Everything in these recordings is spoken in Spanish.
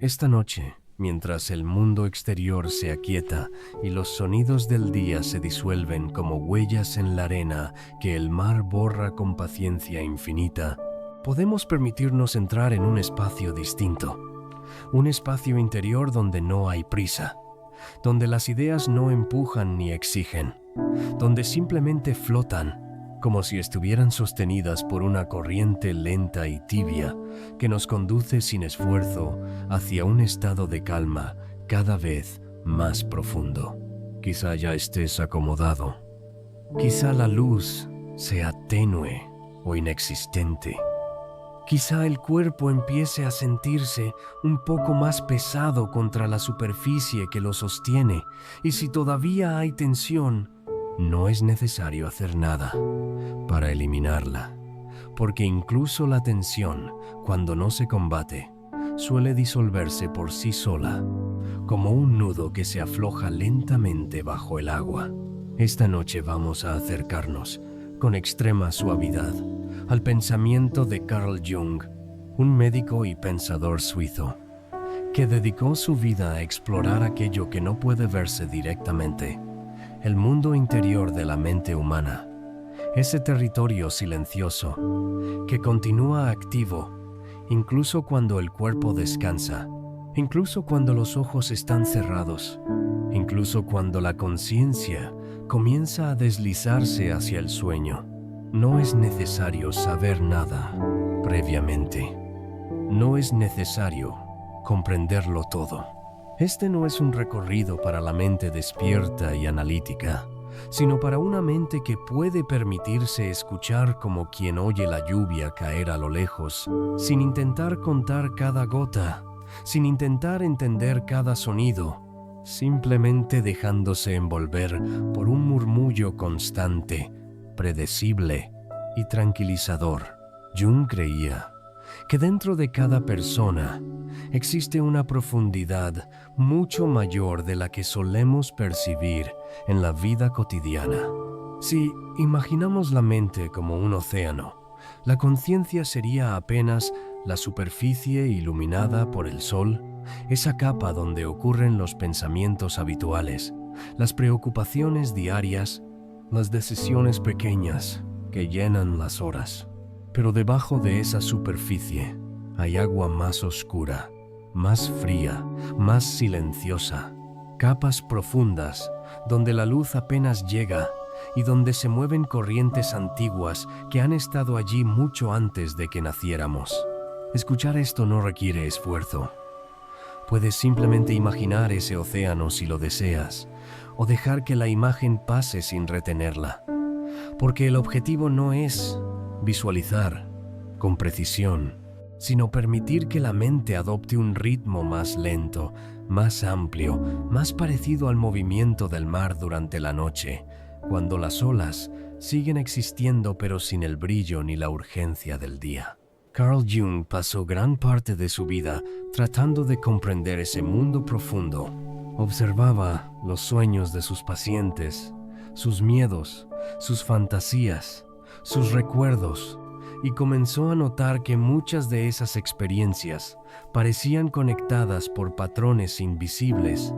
Esta noche, mientras el mundo exterior se aquieta y los sonidos del día se disuelven como huellas en la arena que el mar borra con paciencia infinita, podemos permitirnos entrar en un espacio distinto, un espacio interior donde no hay prisa, donde las ideas no empujan ni exigen, donde simplemente flotan, como si estuvieran sostenidas por una corriente lenta y tibia que nos conduce sin esfuerzo hacia un estado de calma cada vez más profundo. Quizá ya estés acomodado. Quizá la luz sea tenue o inexistente. Quizá el cuerpo empiece a sentirse un poco más pesado contra la superficie que lo sostiene, y si todavía hay tensión, no es necesario hacer nada para eliminarla, porque incluso la tensión, cuando no se combate, suele disolverse por sí sola, como un nudo que se afloja lentamente bajo el agua. Esta noche vamos a acercarnos, con extrema suavidad, al pensamiento de Carl Jung, un médico y pensador suizo, que dedicó su vida a explorar aquello que no puede verse directamente, el mundo interior de la mente humana, ese territorio silencioso que continúa activo incluso cuando el cuerpo descansa, incluso cuando los ojos están cerrados, incluso cuando la conciencia comienza a deslizarse hacia el sueño. No es necesario saber nada previamente. No es necesario comprenderlo todo. Este no es un recorrido para la mente despierta y analítica, sino para una mente que puede permitirse escuchar como quien oye la lluvia caer a lo lejos, sin intentar contar cada gota, sin intentar entender cada sonido, simplemente dejándose envolver por un murmullo constante, predecible y tranquilizador. Jung creía que dentro de cada persona existe una profundidad mucho mayor de la que solemos percibir en la vida cotidiana. Si imaginamos la mente como un océano, la conciencia sería apenas la superficie iluminada por el sol, esa capa donde ocurren los pensamientos habituales, las preocupaciones diarias, las decisiones pequeñas que llenan las horas. Pero debajo de esa superficie hay agua más oscura, más fría, más silenciosa, capas profundas donde la luz apenas llega y donde se mueven corrientes antiguas que han estado allí mucho antes de que naciéramos. Escuchar esto no requiere esfuerzo. Puedes simplemente imaginar ese océano si lo deseas, o dejar que la imagen pase sin retenerla, porque el objetivo no es visualizar con precisión, sino permitir que la mente adopte un ritmo más lento, más amplio, más parecido al movimiento del mar durante la noche, cuando las olas siguen existiendo pero sin el brillo ni la urgencia del día. Carl Jung pasó gran parte de su vida tratando de comprender ese mundo profundo. Observaba los sueños de sus pacientes, sus miedos, sus fantasías, sus recuerdos, y comenzó a notar que muchas de esas experiencias parecían conectadas por patrones invisibles,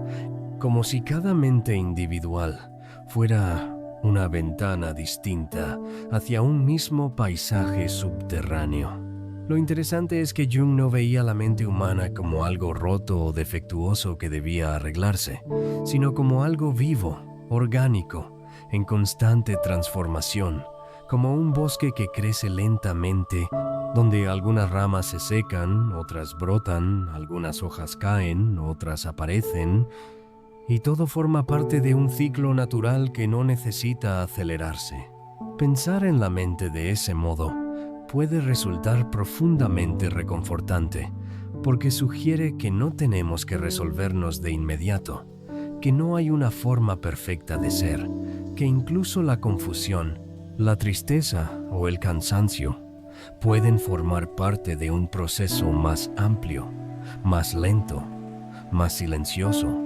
como si cada mente individual fuera una ventana distinta hacia un mismo paisaje subterráneo. Lo interesante es que Jung no veía la mente humana como algo roto o defectuoso que debía arreglarse, sino como algo vivo, orgánico, en constante transformación, como un bosque que crece lentamente, donde algunas ramas se secan, otras brotan, algunas hojas caen, otras aparecen, y todo forma parte de un ciclo natural que no necesita acelerarse. Pensar en la mente de ese modo puede resultar profundamente reconfortante, porque sugiere que no tenemos que resolvernos de inmediato, que no hay una forma perfecta de ser, que incluso la confusión, la tristeza o el cansancio pueden formar parte de un proceso más amplio, más lento, más silencioso,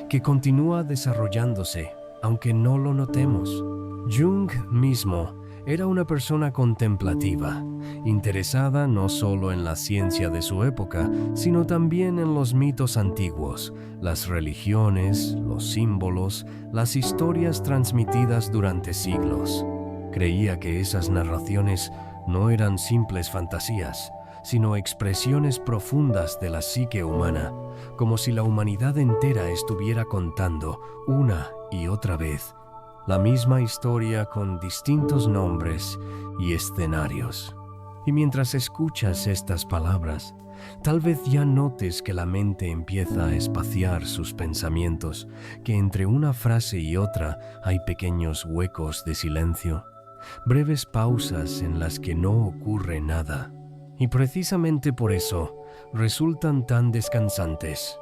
que continúa desarrollándose aunque no lo notemos. Jung mismo Era una persona contemplativa, interesada no solo en la ciencia de su época, sino también en los mitos antiguos, las religiones, los símbolos, las historias transmitidas durante siglos. Creía que esas narraciones no eran simples fantasías, sino expresiones profundas de la psique humana, como si la humanidad entera estuviera contando una y otra vez la misma historia con distintos nombres y escenarios. Y mientras escuchas estas palabras, tal vez ya notes que la mente empieza a espaciar sus pensamientos, que entre una frase y otra hay pequeños huecos de silencio, breves pausas en las que no ocurre nada. Y precisamente por eso resultan tan descansantes.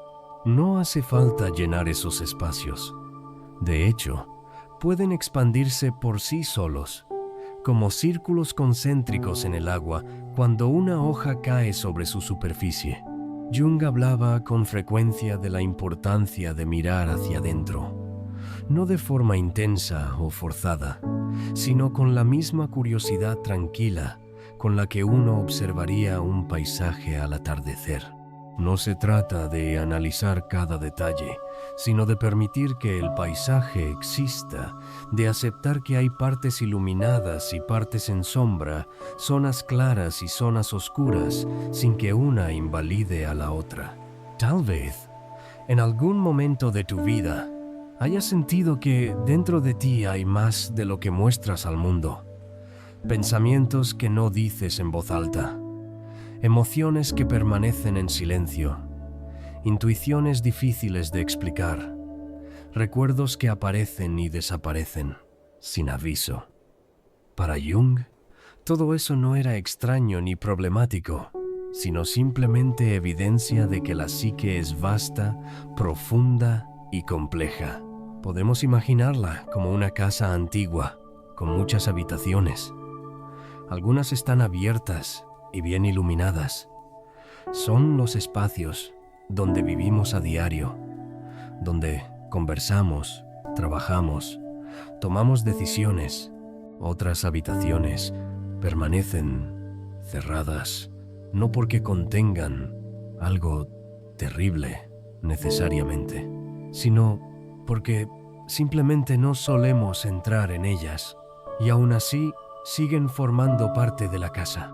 No hace falta llenar esos espacios. De hecho, pueden expandirse por sí solos, como círculos concéntricos en el agua cuando una hoja cae sobre su superficie. Jung hablaba con frecuencia de la importancia de mirar hacia adentro, no de forma intensa o forzada, sino con la misma curiosidad tranquila con la que uno observaría un paisaje al atardecer. No se trata de analizar cada detalle, sino de permitir que el paisaje exista, de aceptar que hay partes iluminadas y partes en sombra, zonas claras y zonas oscuras, sin que una invalide a la otra. Tal vez, en algún momento de tu vida, hayas sentido que dentro de ti hay más de lo que muestras al mundo. Pensamientos que no dices en voz alta. Emociones que permanecen en silencio, intuiciones difíciles de explicar, recuerdos que aparecen y desaparecen, sin aviso. Para Jung, todo eso no era extraño ni problemático, sino simplemente evidencia de que la psique es vasta, profunda y compleja. Podemos imaginarla como una casa antigua, con muchas habitaciones. Algunas están abiertas y bien iluminadas. Son los espacios donde vivimos a diario, donde conversamos, trabajamos, tomamos decisiones. Otras habitaciones permanecen cerradas, no porque contengan algo terrible necesariamente, sino porque simplemente no solemos entrar en ellas, y aún así siguen formando parte de la casa.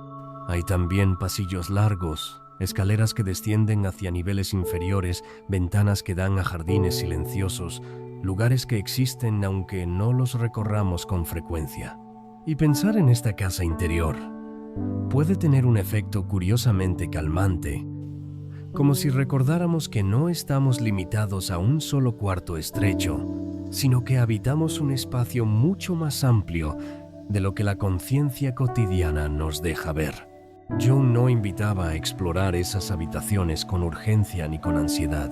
Hay también pasillos largos, escaleras que descienden hacia niveles inferiores, ventanas que dan a jardines silenciosos, lugares que existen aunque no los recorramos con frecuencia. Y pensar en esta casa interior puede tener un efecto curiosamente calmante, como si recordáramos que no estamos limitados a un solo cuarto estrecho, sino que habitamos un espacio mucho más amplio de lo que la conciencia cotidiana nos deja ver. Jung no invitaba a explorar esas habitaciones con urgencia ni con ansiedad.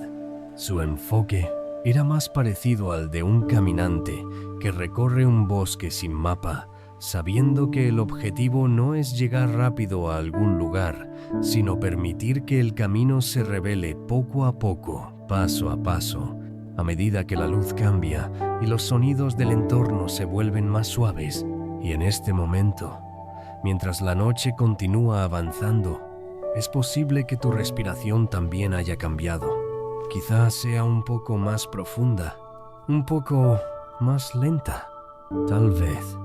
Su enfoque era más parecido al de un caminante que recorre un bosque sin mapa, sabiendo que el objetivo no es llegar rápido a algún lugar, sino permitir que el camino se revele poco a poco, paso a paso, a medida que la luz cambia y los sonidos del entorno se vuelven más suaves. Y en este momento, mientras la noche continúa avanzando, es posible que tu respiración también haya cambiado. Quizás sea un poco más profunda, un poco más lenta. Tal vez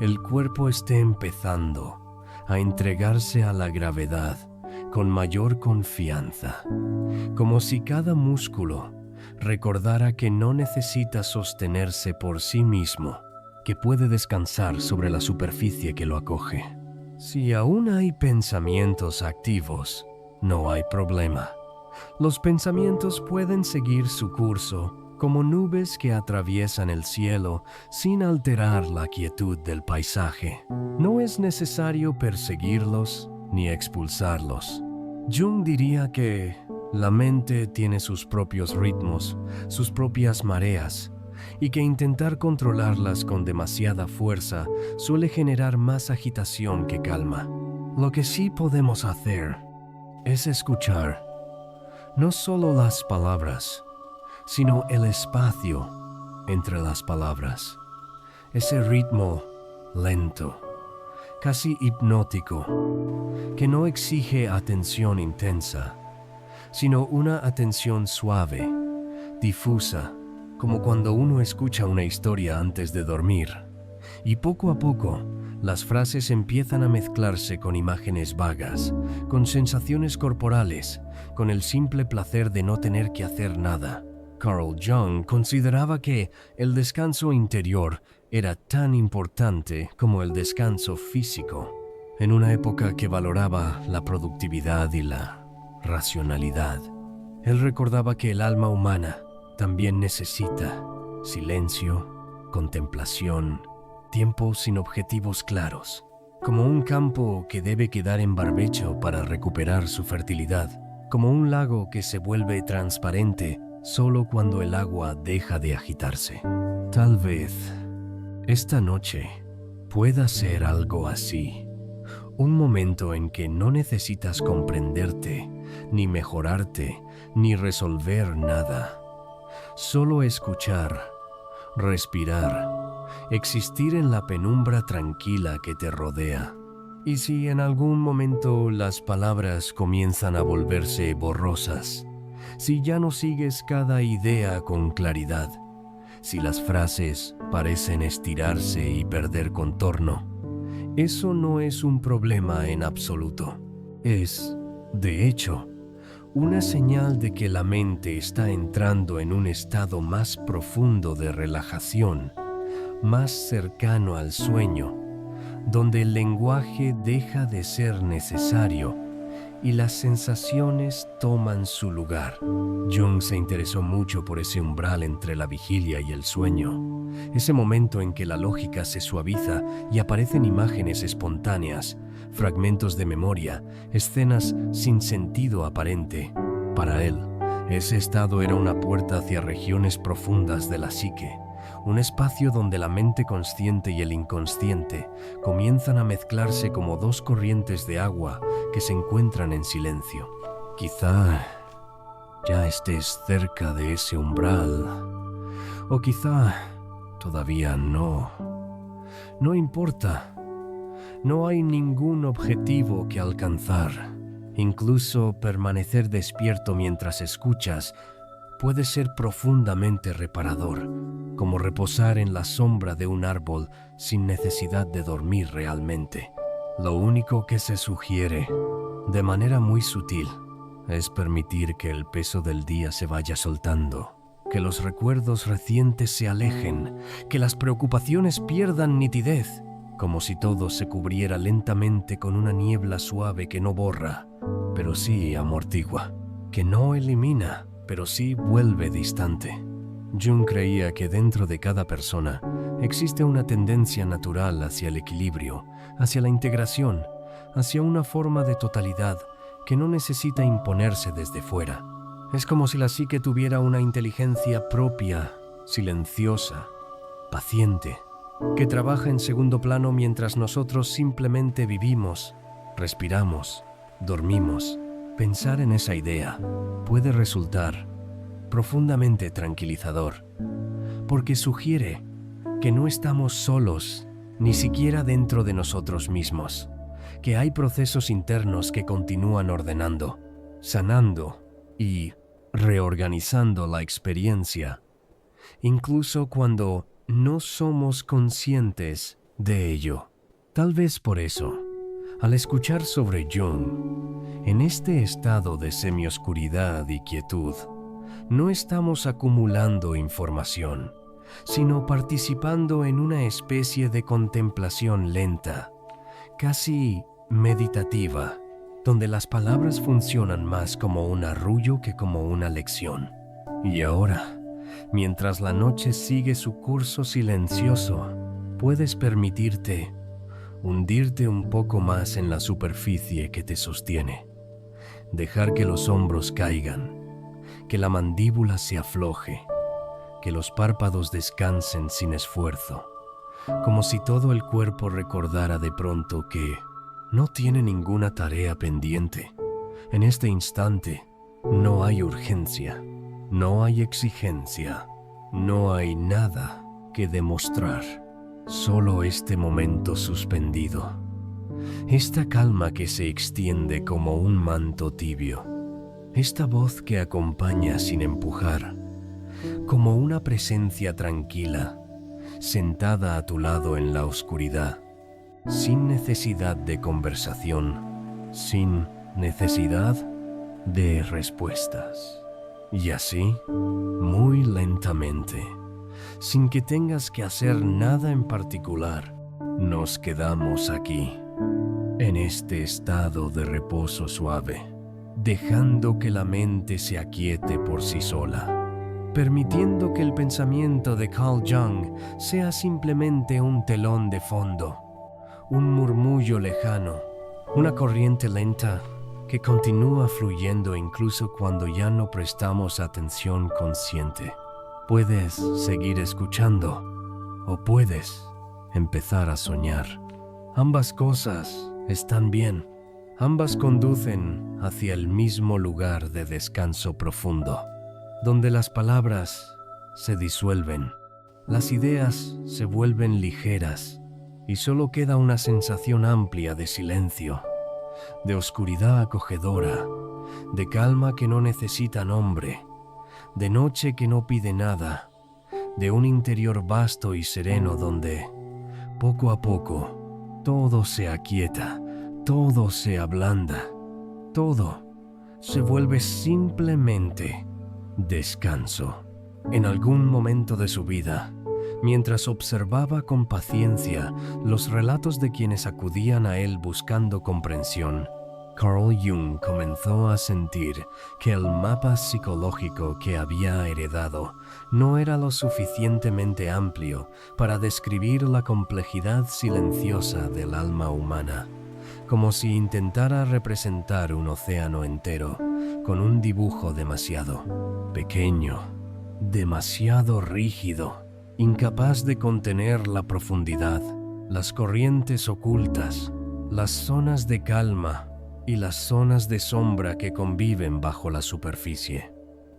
el cuerpo esté empezando a entregarse a la gravedad con mayor confianza, como si cada músculo recordara que no necesita sostenerse por sí mismo, que puede descansar sobre la superficie que lo acoge. Si aún hay pensamientos activos, no hay problema. Los pensamientos pueden seguir su curso como nubes que atraviesan el cielo sin alterar la quietud del paisaje. No es necesario perseguirlos ni expulsarlos. Jung diría que la mente tiene sus propios ritmos, sus propias mareas, y que intentar controlarlas con demasiada fuerza suele generar más agitación que calma. Lo que sí podemos hacer es escuchar no solo las palabras, sino el espacio entre las palabras, ese ritmo lento casi hipnótico, que no exige atención intensa, sino una atención suave, difusa, como cuando uno escucha una historia antes de dormir. Y poco a poco, las frases empiezan a mezclarse con imágenes vagas, con sensaciones corporales, con el simple placer de no tener que hacer nada. Carl Jung consideraba que el descanso interior era tan importante como el descanso físico, en una época que valoraba la productividad y la racionalidad. Él recordaba que el alma humana también necesita silencio, contemplación, tiempo sin objetivos claros, como un campo que debe quedar en barbecho para recuperar su fertilidad, como un lago que se vuelve transparente solo cuando el agua deja de agitarse. Tal vez esta noche pueda ser algo así, un momento en que no necesitas comprenderte, ni mejorarte, ni resolver nada. Solo escuchar, respirar, existir en la penumbra tranquila que te rodea. Y si en algún momento las palabras comienzan a volverse borrosas, si ya no sigues cada idea con claridad, si las frases parecen estirarse y perder contorno, eso no es un problema en absoluto. Es, de hecho, una señal de que la mente está entrando en un estado más profundo de relajación, más cercano al sueño, donde el lenguaje deja de ser necesario y las sensaciones toman su lugar. Jung se interesó mucho por ese umbral entre la vigilia y el sueño, ese momento en que la lógica se suaviza y aparecen imágenes espontáneas, fragmentos de memoria, escenas sin sentido aparente. Para él, ese estado era una puerta hacia regiones profundas de la psique, un espacio donde la mente consciente y el inconsciente comienzan a mezclarse como dos corrientes de agua que se encuentran en silencio. Quizá ya estés cerca de ese umbral, o quizá todavía no. No importa. No hay ningún objetivo que alcanzar. Incluso permanecer despierto mientras escuchas puede ser profundamente reparador, como reposar en la sombra de un árbol sin necesidad de dormir realmente. Lo único que se sugiere, de manera muy sutil, es permitir que el peso del día se vaya soltando, que los recuerdos recientes se alejen, que las preocupaciones pierdan nitidez, como si todo se cubriera lentamente con una niebla suave que no borra, pero sí amortigua, que no elimina, pero sí vuelve distante. Jung creía que dentro de cada persona existe una tendencia natural hacia el equilibrio, hacia la integración, hacia una forma de totalidad que no necesita imponerse desde fuera. Es como si la psique tuviera una inteligencia propia, silenciosa, paciente, que trabaja en segundo plano mientras nosotros simplemente vivimos, respiramos, dormimos. Pensar en esa idea puede resultar profundamente tranquilizador, porque sugiere que no estamos solos, ni siquiera dentro de nosotros mismos, que hay procesos internos que continúan ordenando, sanando y reorganizando la experiencia, incluso cuando no somos conscientes de ello. Tal vez por eso, al escuchar sobre Jung, en este estado de semioscuridad y quietud, no estamos acumulando información, sino participando en una especie de contemplación lenta, casi meditativa, donde las palabras funcionan más como un arrullo que como una lección. Y ahora, mientras la noche sigue su curso silencioso, puedes permitirte hundirte un poco más en la superficie que te sostiene, dejar que los hombros caigan, que la mandíbula se afloje, que los párpados descansen sin esfuerzo, como si todo el cuerpo recordara de pronto que no tiene ninguna tarea pendiente. En este instante no hay urgencia, no hay exigencia, no hay nada que demostrar, solo este momento suspendido, esta calma que se extiende como un manto tibio, esta voz que acompaña sin empujar, como una presencia tranquila, sentada a tu lado en la oscuridad, sin necesidad de conversación, sin necesidad de respuestas. Y así, muy lentamente, sin que tengas que hacer nada en particular, nos quedamos aquí, en este estado de reposo suave, dejando que la mente se aquiete por sí sola, permitiendo que el pensamiento de Carl Jung sea simplemente un telón de fondo, un murmullo lejano, una corriente lenta que continúa fluyendo incluso cuando ya no prestamos atención consciente. Puedes seguir escuchando o puedes empezar a soñar. Ambas cosas están bien. Ambas conducen hacia el mismo lugar de descanso profundo, donde las palabras se disuelven, las ideas se vuelven ligeras y solo queda una sensación amplia de silencio, de oscuridad acogedora, de calma que no necesita nombre, de noche que no pide nada, de un interior vasto y sereno donde, poco a poco, todo se aquieta, todo se ablanda, todo se vuelve simplemente descanso. En algún momento de su vida, mientras observaba con paciencia los relatos de quienes acudían a él buscando comprensión, Carl Jung comenzó a sentir que el mapa psicológico que había heredado no era lo suficientemente amplio para describir la complejidad silenciosa del alma humana, como si intentara representar un océano entero con un dibujo demasiado pequeño, demasiado rígido, incapaz de contener la profundidad, las corrientes ocultas, las zonas de calma y las zonas de sombra que conviven bajo la superficie.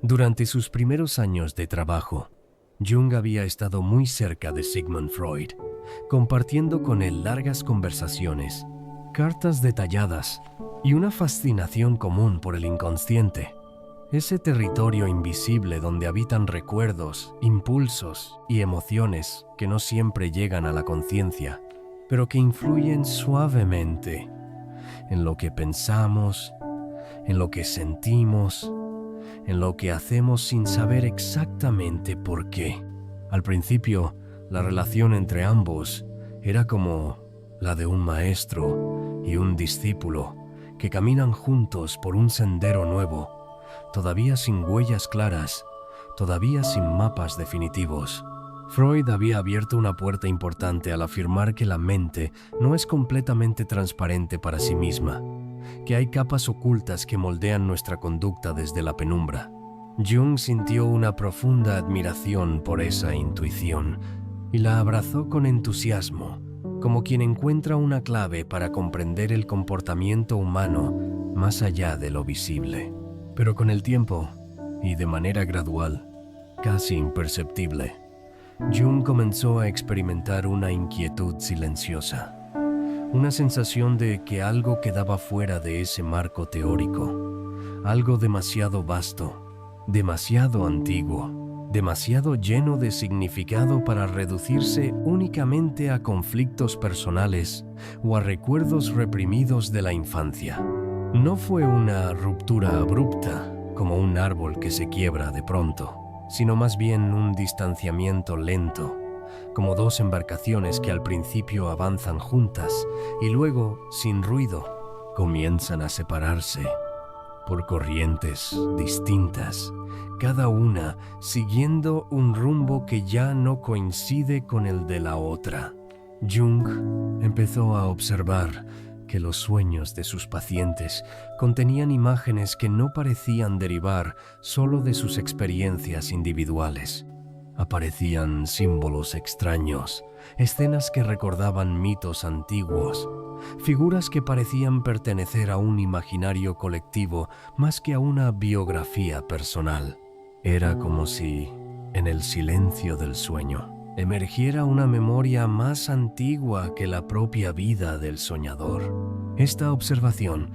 Durante sus primeros años de trabajo, Jung había estado muy cerca de Sigmund Freud, compartiendo con él largas conversaciones, cartas detalladas y una fascinación común por el inconsciente, ese territorio invisible donde habitan recuerdos, impulsos y emociones que no siempre llegan a la conciencia, pero que influyen suavemente en lo que pensamos, en lo que sentimos, en lo que hacemos sin saber exactamente por qué. Al principio, la relación entre ambos era como la de un maestro y un discípulo que caminan juntos por un sendero nuevo, todavía sin huellas claras, todavía sin mapas definitivos. Freud había abierto una puerta importante al afirmar que la mente no es completamente transparente para sí misma, que hay capas ocultas que moldean nuestra conducta desde la penumbra. Jung sintió una profunda admiración por esa intuición y la abrazó con entusiasmo, como quien encuentra una clave para comprender el comportamiento humano más allá de lo visible. Pero con el tiempo, y de manera gradual, casi imperceptible, Jung comenzó a experimentar una inquietud silenciosa, una sensación de que algo quedaba fuera de ese marco teórico, algo demasiado vasto, demasiado antiguo, demasiado lleno de significado para reducirse únicamente a conflictos personales o a recuerdos reprimidos de la infancia. No fue una ruptura abrupta, como un árbol que se quiebra de pronto, sino más bien un distanciamiento lento, como dos embarcaciones que al principio avanzan juntas y luego, sin ruido, comienzan a separarse por corrientes distintas, cada una siguiendo un rumbo que ya no coincide con el de la otra. Jung empezó a observar que los sueños de sus pacientes contenían imágenes que no parecían derivar solo de sus experiencias individuales. Aparecían símbolos extraños, escenas que recordaban mitos antiguos, figuras que parecían pertenecer a un imaginario colectivo más que a una biografía personal. Era como si, en el silencio del sueño, emergiera una memoria más antigua que la propia vida del soñador. Esta observación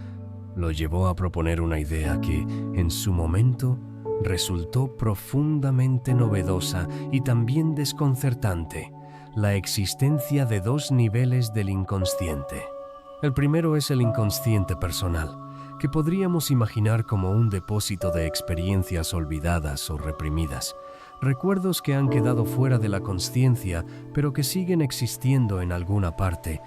lo llevó a proponer una idea que, en su momento, resultó profundamente novedosa y también desconcertante: la existencia de dos niveles del inconsciente. El primero es el inconsciente personal, que podríamos imaginar como un depósito de experiencias olvidadas o reprimidas, recuerdos que han quedado fuera de la consciencia, pero que siguen existiendo en alguna parte,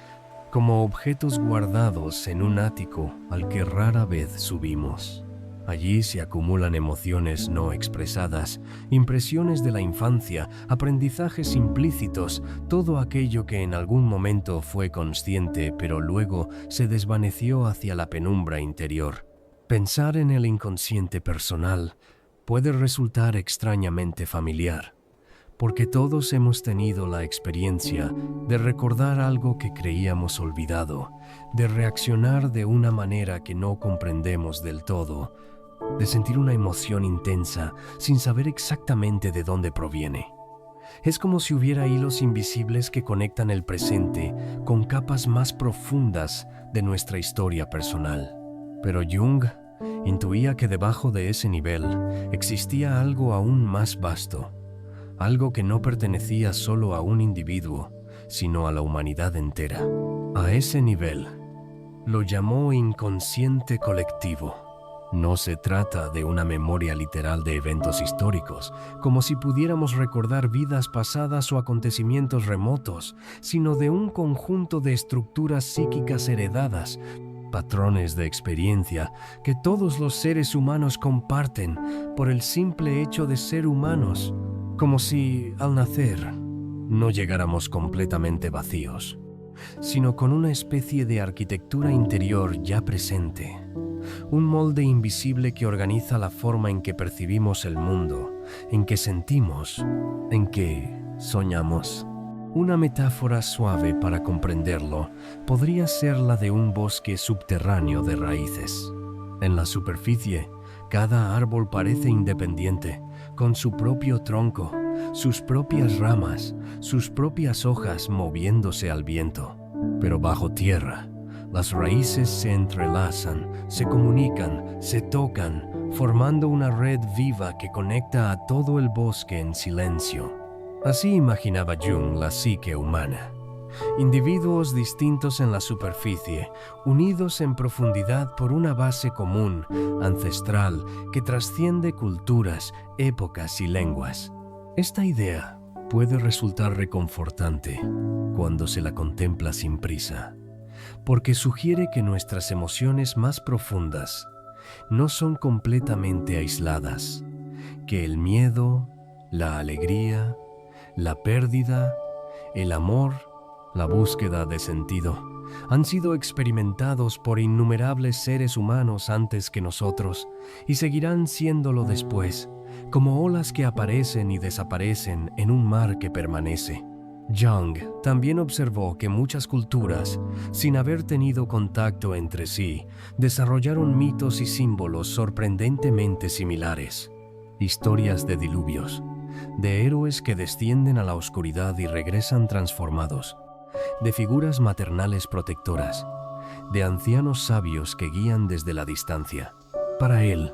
como objetos guardados en un ático al que rara vez subimos. Allí se acumulan emociones no expresadas, impresiones de la infancia, aprendizajes implícitos, todo aquello que en algún momento fue consciente, pero luego se desvaneció hacia la penumbra interior. Pensar en el inconsciente personal puede resultar extrañamente familiar, porque todos hemos tenido la experiencia de recordar algo que creíamos olvidado, de reaccionar de una manera que no comprendemos del todo, de sentir una emoción intensa sin saber exactamente de dónde proviene. Es como si hubiera hilos invisibles que conectan el presente con capas más profundas de nuestra historia personal. Pero Jung intuía que debajo de ese nivel existía algo aún más vasto, algo que no pertenecía solo a un individuo, sino a la humanidad entera. A ese nivel lo llamó inconsciente colectivo. No se trata de una memoria literal de eventos históricos, como si pudiéramos recordar vidas pasadas o acontecimientos remotos, sino de un conjunto de estructuras psíquicas heredadas, patrones de experiencia que todos los seres humanos comparten por el simple hecho de ser humanos, como si, al nacer, no llegáramos completamente vacíos, sino con una especie de arquitectura interior ya presente. Un molde invisible que organiza la forma en que percibimos el mundo, en que sentimos, en que soñamos. Una metáfora suave para comprenderlo podría ser la de un bosque subterráneo de raíces. En la superficie, cada árbol parece independiente, con su propio tronco, sus propias ramas, sus propias hojas moviéndose al viento. Pero bajo tierra, las raíces se entrelazan, se comunican, se tocan, formando una red viva que conecta a todo el bosque en silencio. Así imaginaba Jung la psique humana. Individuos distintos en la superficie, unidos en profundidad por una base común, ancestral, que trasciende culturas, épocas y lenguas. Esta idea puede resultar reconfortante cuando se la contempla sin prisa, porque sugiere que nuestras emociones más profundas no son completamente aisladas, que el miedo, la alegría, la pérdida, el amor, la búsqueda de sentido, han sido experimentados por innumerables seres humanos antes que nosotros y seguirán siéndolo después, como olas que aparecen y desaparecen en un mar que permanece. Jung también observó que muchas culturas, sin haber tenido contacto entre sí, desarrollaron mitos y símbolos sorprendentemente similares. Historias de diluvios, de héroes que descienden a la oscuridad y regresan transformados, de figuras maternales protectoras, de ancianos sabios que guían desde la distancia. Para él,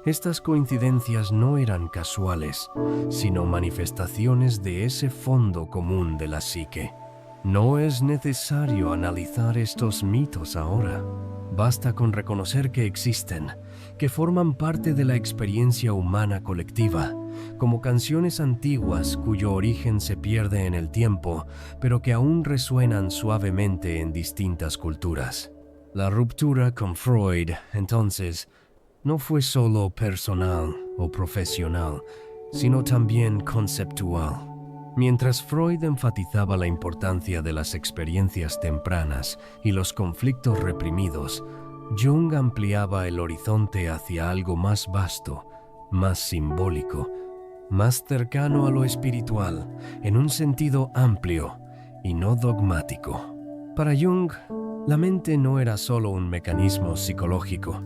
estas coincidencias no eran casuales, sino manifestaciones de ese fondo común de la psique. No es necesario analizar estos mitos ahora. Basta con reconocer que existen, que forman parte de la experiencia humana colectiva, como canciones antiguas cuyo origen se pierde en el tiempo, pero que aún resuenan suavemente en distintas culturas. La ruptura con Freud, entonces, no fue solo personal o profesional, sino también conceptual. Mientras Freud enfatizaba la importancia de las experiencias tempranas y los conflictos reprimidos, Jung ampliaba el horizonte hacia algo más vasto, más simbólico, más cercano a lo espiritual, en un sentido amplio y no dogmático. Para Jung, la mente no era solo un mecanismo psicológico,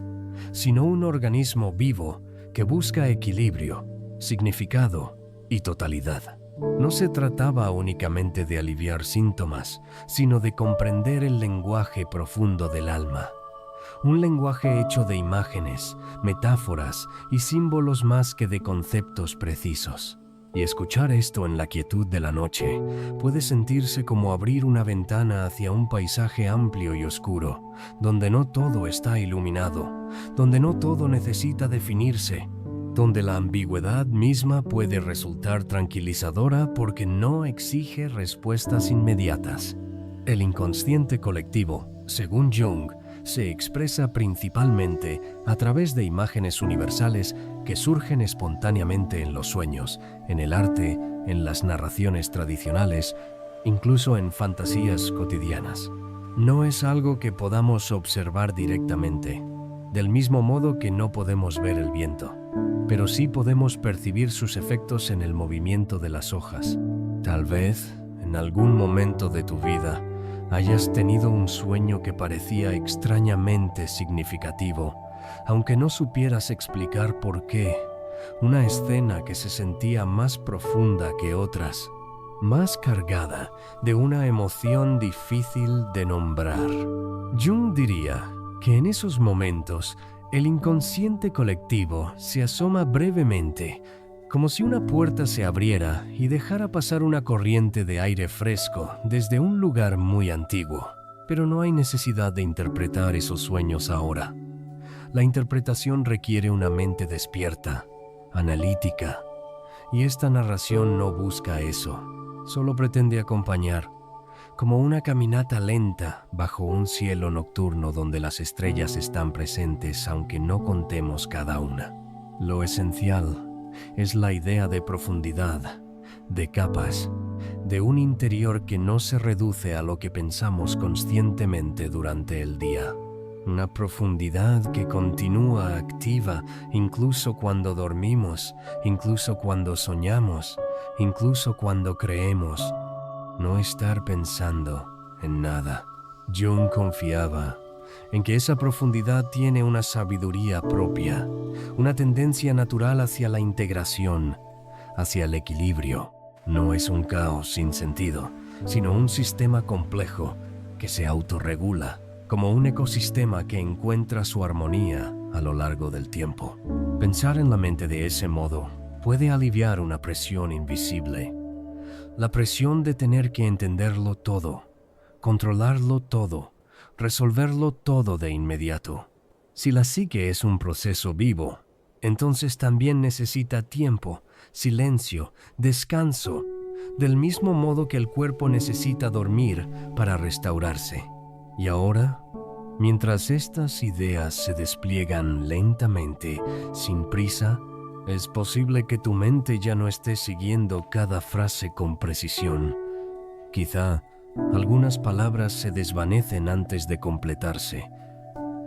sino un organismo vivo que busca equilibrio, significado y totalidad. No se trataba únicamente de aliviar síntomas, sino de comprender el lenguaje profundo del alma. Un lenguaje hecho de imágenes, metáforas y símbolos más que de conceptos precisos. Y escuchar esto en la quietud de la noche puede sentirse como abrir una ventana hacia un paisaje amplio y oscuro, donde no todo está iluminado, donde no todo necesita definirse, donde la ambigüedad misma puede resultar tranquilizadora porque no exige respuestas inmediatas. El inconsciente colectivo, según Jung, se expresa principalmente a través de imágenes universales que surgen espontáneamente en los sueños, en el arte, en las narraciones tradicionales, incluso en fantasías cotidianas. No es algo que podamos observar directamente, del mismo modo que no podemos ver el viento, pero sí podemos percibir sus efectos en el movimiento de las hojas. Tal vez, en algún momento de tu vida, hayas tenido un sueño que parecía extrañamente significativo, aunque no supieras explicar por qué. Una escena que se sentía más profunda que otras, más cargada de una emoción difícil de nombrar. Jung diría que en esos momentos el inconsciente colectivo se asoma brevemente, como si una puerta se abriera y dejara pasar una corriente de aire fresco desde un lugar muy antiguo. Pero no hay necesidad de interpretar esos sueños ahora. La interpretación requiere una mente despierta, analítica, y esta narración no busca eso, solo pretende acompañar, como una caminata lenta bajo un cielo nocturno donde las estrellas están presentes aunque no contemos cada una. Lo esencial es la idea de profundidad, de capas, de un interior que no se reduce a lo que pensamos conscientemente durante el día. Una profundidad que continúa activa incluso cuando dormimos, incluso cuando soñamos, incluso cuando creemos no estar pensando en nada. Jung confiaba en que esa profundidad tiene una sabiduría propia, una tendencia natural hacia la integración, hacia el equilibrio. No es un caos sin sentido, sino un sistema complejo que se autorregula, como un ecosistema que encuentra su armonía a lo largo del tiempo. Pensar en la mente de ese modo puede aliviar una presión invisible, la presión de tener que entenderlo todo, controlarlo todo, resolverlo todo de inmediato. Si la psique es un proceso vivo, entonces también necesita tiempo, silencio, descanso, del mismo modo que el cuerpo necesita dormir para restaurarse. Y ahora, mientras estas ideas se despliegan lentamente, sin prisa, es posible que tu mente ya no esté siguiendo cada frase con precisión. Quizá algunas palabras se desvanecen antes de completarse.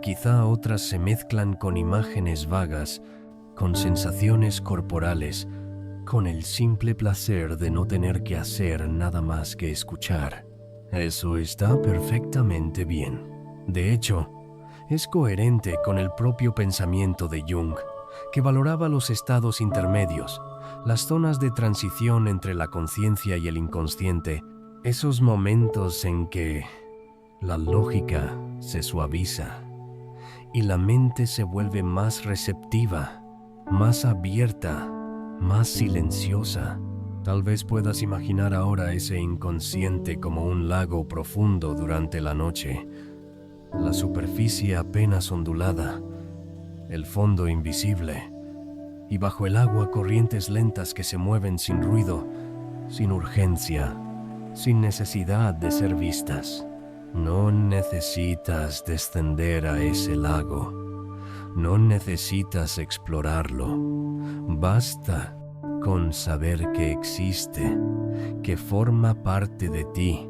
Quizá otras se mezclan con imágenes vagas, con sensaciones corporales, con el simple placer de no tener que hacer nada más que escuchar. Eso está perfectamente bien. De hecho, es coherente con el propio pensamiento de Jung, que valoraba los estados intermedios, las zonas de transición entre la conciencia y el inconsciente, esos momentos en que la lógica se suaviza y la mente se vuelve más receptiva, más abierta, más silenciosa. Tal vez puedas imaginar ahora ese inconsciente como un lago profundo durante la noche, la superficie apenas ondulada, el fondo invisible, y bajo el agua corrientes lentas que se mueven sin ruido, sin urgencia, sin necesidad de ser vistas. No necesitas descender a ese lago, no necesitas explorarlo, basta con saber que existe, que forma parte de ti,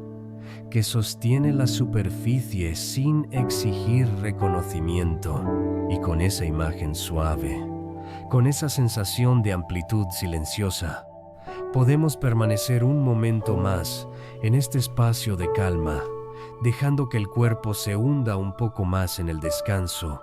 que sostiene la superficie sin exigir reconocimiento, y con esa imagen suave, con esa sensación de amplitud silenciosa, podemos permanecer un momento más en este espacio de calma, dejando que el cuerpo se hunda un poco más en el descanso,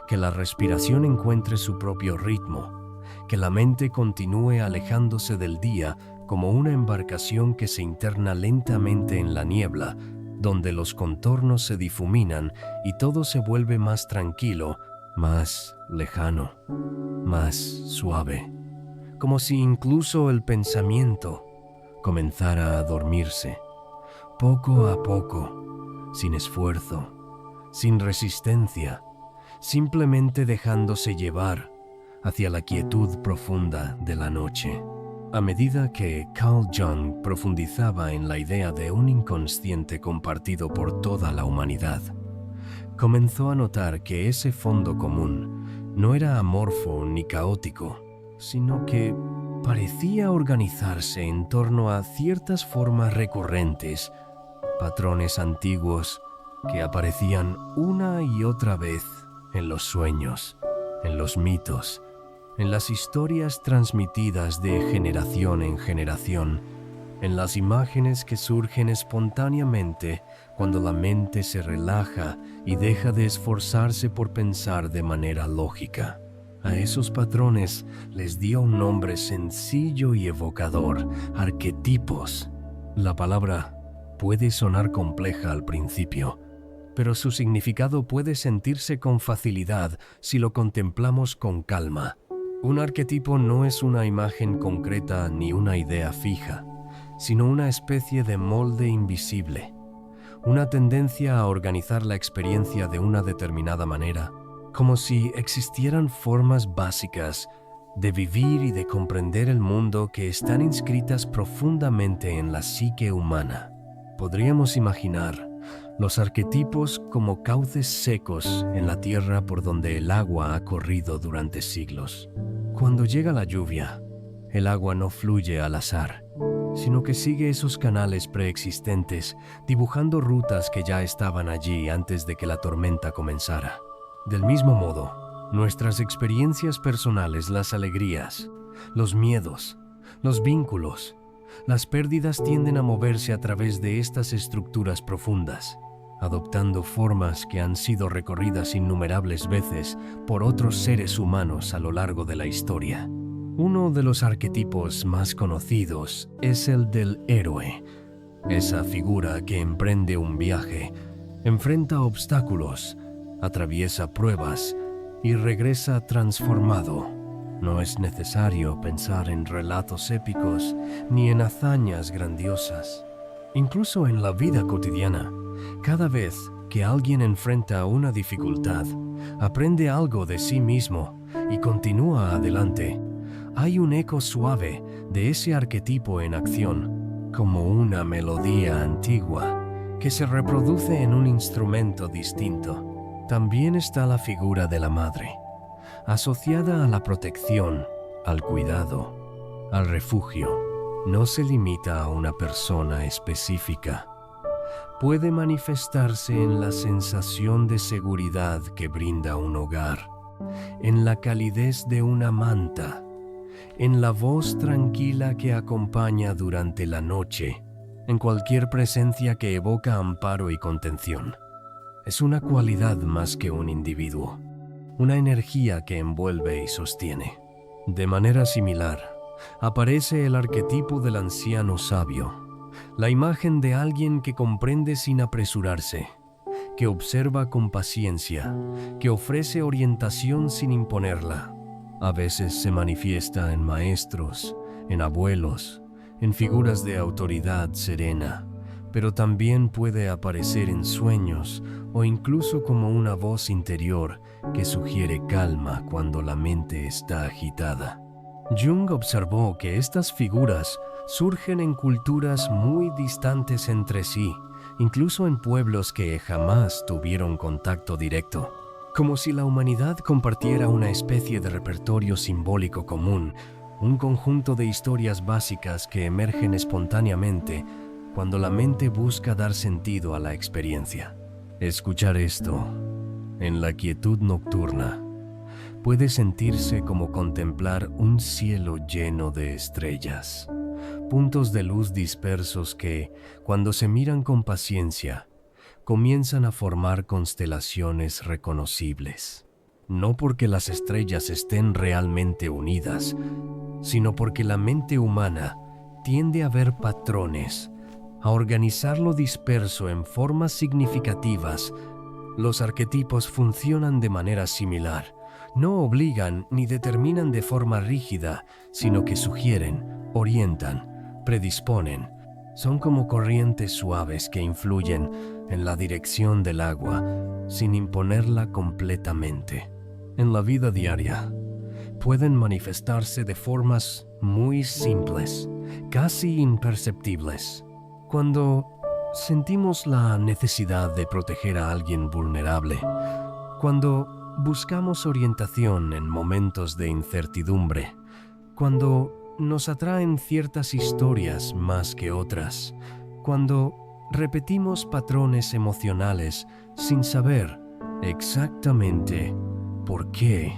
que la respiración encuentre su propio ritmo, que la mente continúe alejándose del día como una embarcación que se interna lentamente en la niebla, donde los contornos se difuminan y todo se vuelve más tranquilo, más lejano, más suave, como si incluso el pensamiento comenzara a dormirse, poco a poco, sin esfuerzo, sin resistencia, simplemente dejándose llevar hacia la quietud profunda de la noche. A medida que Carl Jung profundizaba en la idea de un inconsciente compartido por toda la humanidad, comenzó a notar que ese fondo común no era amorfo ni caótico, sino que parecía organizarse en torno a ciertas formas recurrentes, patrones antiguos que aparecían una y otra vez en los sueños, en los mitos, en las historias transmitidas de generación en generación, en las imágenes que surgen espontáneamente cuando la mente se relaja y deja de esforzarse por pensar de manera lógica. A esos patrones les dio un nombre sencillo y evocador: arquetipos. La palabra puede sonar compleja al principio, pero su significado puede sentirse con facilidad si lo contemplamos con calma. Un arquetipo no es una imagen concreta ni una idea fija, sino una especie de molde invisible, una tendencia a organizar la experiencia de una determinada manera, como si existieran formas básicas de vivir y de comprender el mundo que están inscritas profundamente en la psique humana. Podríamos imaginar los arquetipos como cauces secos en la tierra por donde el agua ha corrido durante siglos. Cuando llega la lluvia, el agua no fluye al azar, sino que sigue esos canales preexistentes, dibujando rutas que ya estaban allí antes de que la tormenta comenzara. Del mismo modo, nuestras experiencias personales, las alegrías, los miedos, los vínculos, las pérdidas tienden a moverse a través de estas estructuras profundas, adoptando formas que han sido recorridas innumerables veces por otros seres humanos a lo largo de la historia. Uno de los arquetipos más conocidos es el del héroe, esa figura que emprende un viaje, enfrenta obstáculos, atraviesa pruebas y regresa transformado. No es necesario pensar en relatos épicos ni en hazañas grandiosas. Incluso en la vida cotidiana, cada vez que alguien enfrenta una dificultad, aprende algo de sí mismo y continúa adelante. Hay un eco suave de ese arquetipo en acción, como una melodía antigua que se reproduce en un instrumento distinto. También está la figura de la madre, asociada a la protección, al cuidado, al refugio. No se limita a una persona específica. Puede manifestarse en la sensación de seguridad que brinda un hogar, en la calidez de una manta, en la voz tranquila que acompaña durante la noche, en cualquier presencia que evoca amparo y contención. Es una cualidad más que un individuo, una energía que envuelve y sostiene. De manera similar, aparece el arquetipo del anciano sabio, la imagen de alguien que comprende sin apresurarse, que observa con paciencia, que ofrece orientación sin imponerla. A veces se manifiesta en maestros, en abuelos, en figuras de autoridad serena, pero también puede aparecer en sueños o incluso como una voz interior que sugiere calma cuando la mente está agitada. Jung observó que estas figuras surgen en culturas muy distantes entre sí, incluso en pueblos que jamás tuvieron contacto directo, como si la humanidad compartiera una especie de repertorio simbólico común, un conjunto de historias básicas que emergen espontáneamente cuando la mente busca dar sentido a la experiencia. Escuchar esto, en la quietud nocturna, puede sentirse como contemplar un cielo lleno de estrellas, puntos de luz dispersos que, cuando se miran con paciencia, comienzan a formar constelaciones reconocibles. no porque las estrellas estén realmente unidas, sino porque la mente humana tiende a ver patrones, a organizar lo disperso en formas significativas. Los arquetipos funcionan de manera similar. No obligan ni determinan de forma rígida, sino que sugieren, orientan, predisponen. Son como corrientes suaves que influyen en la dirección del agua sin imponerla completamente. En la vida diaria, pueden manifestarse de formas muy simples, casi imperceptibles. Cuando sentimos la necesidad de proteger a alguien vulnerable, cuando buscamos orientación en momentos de incertidumbre, cuando nos atraen ciertas historias más que otras, cuando repetimos patrones emocionales sin saber exactamente por qué,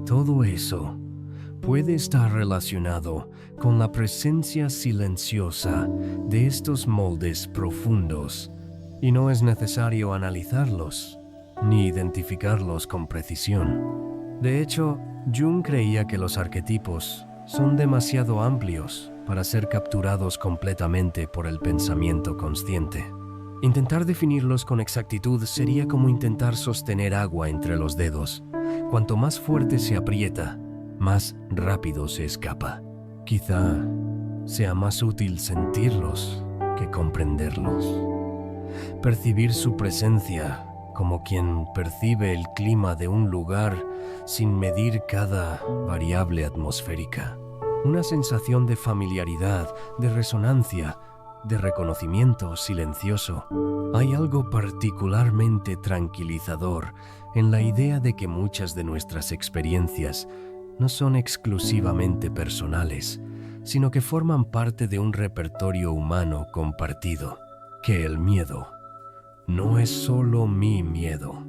todo eso puede estar relacionado con la presencia silenciosa de estos moldes profundos, y no es necesario analizarlos ni identificarlos con precisión. De hecho, Jung creía que los arquetipos son demasiado amplios para ser capturados completamente por el pensamiento consciente. Intentar definirlos con exactitud sería como intentar sostener agua entre los dedos. Cuanto más fuerte se aprieta, más rápido se escapa. Quizá sea más útil sentirlos que comprenderlos. Percibir su presencia como quien percibe el clima de un lugar sin medir cada variable atmosférica. Una sensación de familiaridad, de resonancia, de reconocimiento silencioso. Hay algo particularmente tranquilizador en la idea de que muchas de nuestras experiencias no son exclusivamente personales, sino que forman parte de un repertorio humano compartido, que el miedo no es solo mi miedo,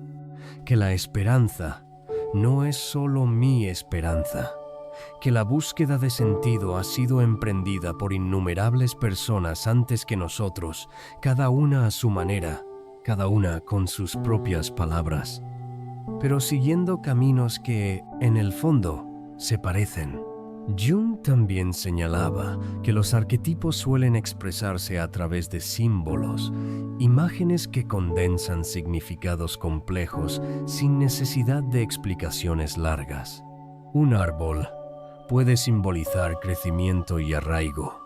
que la esperanza no es solo mi esperanza, que la búsqueda de sentido ha sido emprendida por innumerables personas antes que nosotros, cada una a su manera, cada una con sus propias palabras, pero siguiendo caminos que, en el fondo, se parecen. Jung también señalaba que los arquetipos suelen expresarse a través de símbolos, imágenes que condensan significados complejos sin necesidad de explicaciones largas. Un árbol puede simbolizar crecimiento y arraigo.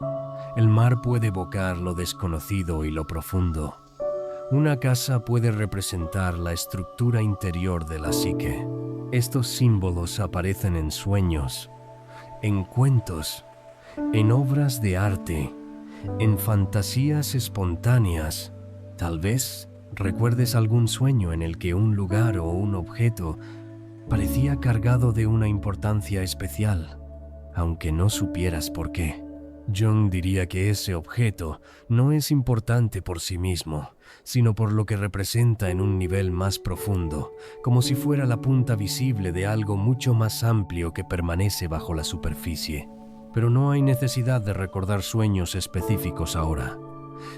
El mar puede evocar lo desconocido y lo profundo. Una casa puede representar la estructura interior de la psique. Estos símbolos aparecen en sueños, en cuentos, en obras de arte, en fantasías espontáneas. Tal vez recuerdes algún sueño en el que un lugar o un objeto parecía cargado de una importancia especial, aunque no supieras por qué. Jung diría que ese objeto no es importante por sí mismo, sino por lo que representa en un nivel más profundo, como si fuera la punta visible de algo mucho más amplio que permanece bajo la superficie. Pero no hay necesidad de recordar sueños específicos ahora.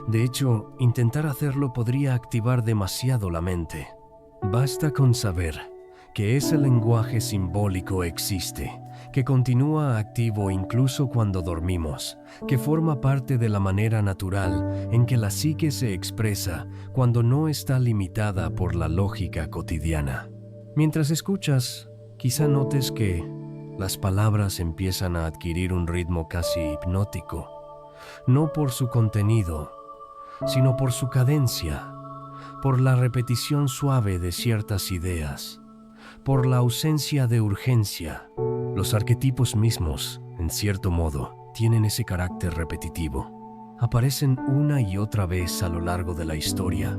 De hecho, intentar hacerlo podría activar demasiado la mente. Basta con saber que ese lenguaje simbólico existe, que continúa activo incluso cuando dormimos, que forma parte de la manera natural en que la psique se expresa cuando no está limitada por la lógica cotidiana. Mientras escuchas, quizá notes que las palabras empiezan a adquirir un ritmo casi hipnótico, no por su contenido, sino por su cadencia, por la repetición suave de ciertas ideas, por la ausencia de urgencia. Los arquetipos mismos, en cierto modo, tienen ese carácter repetitivo. Aparecen una y otra vez a lo largo de la historia,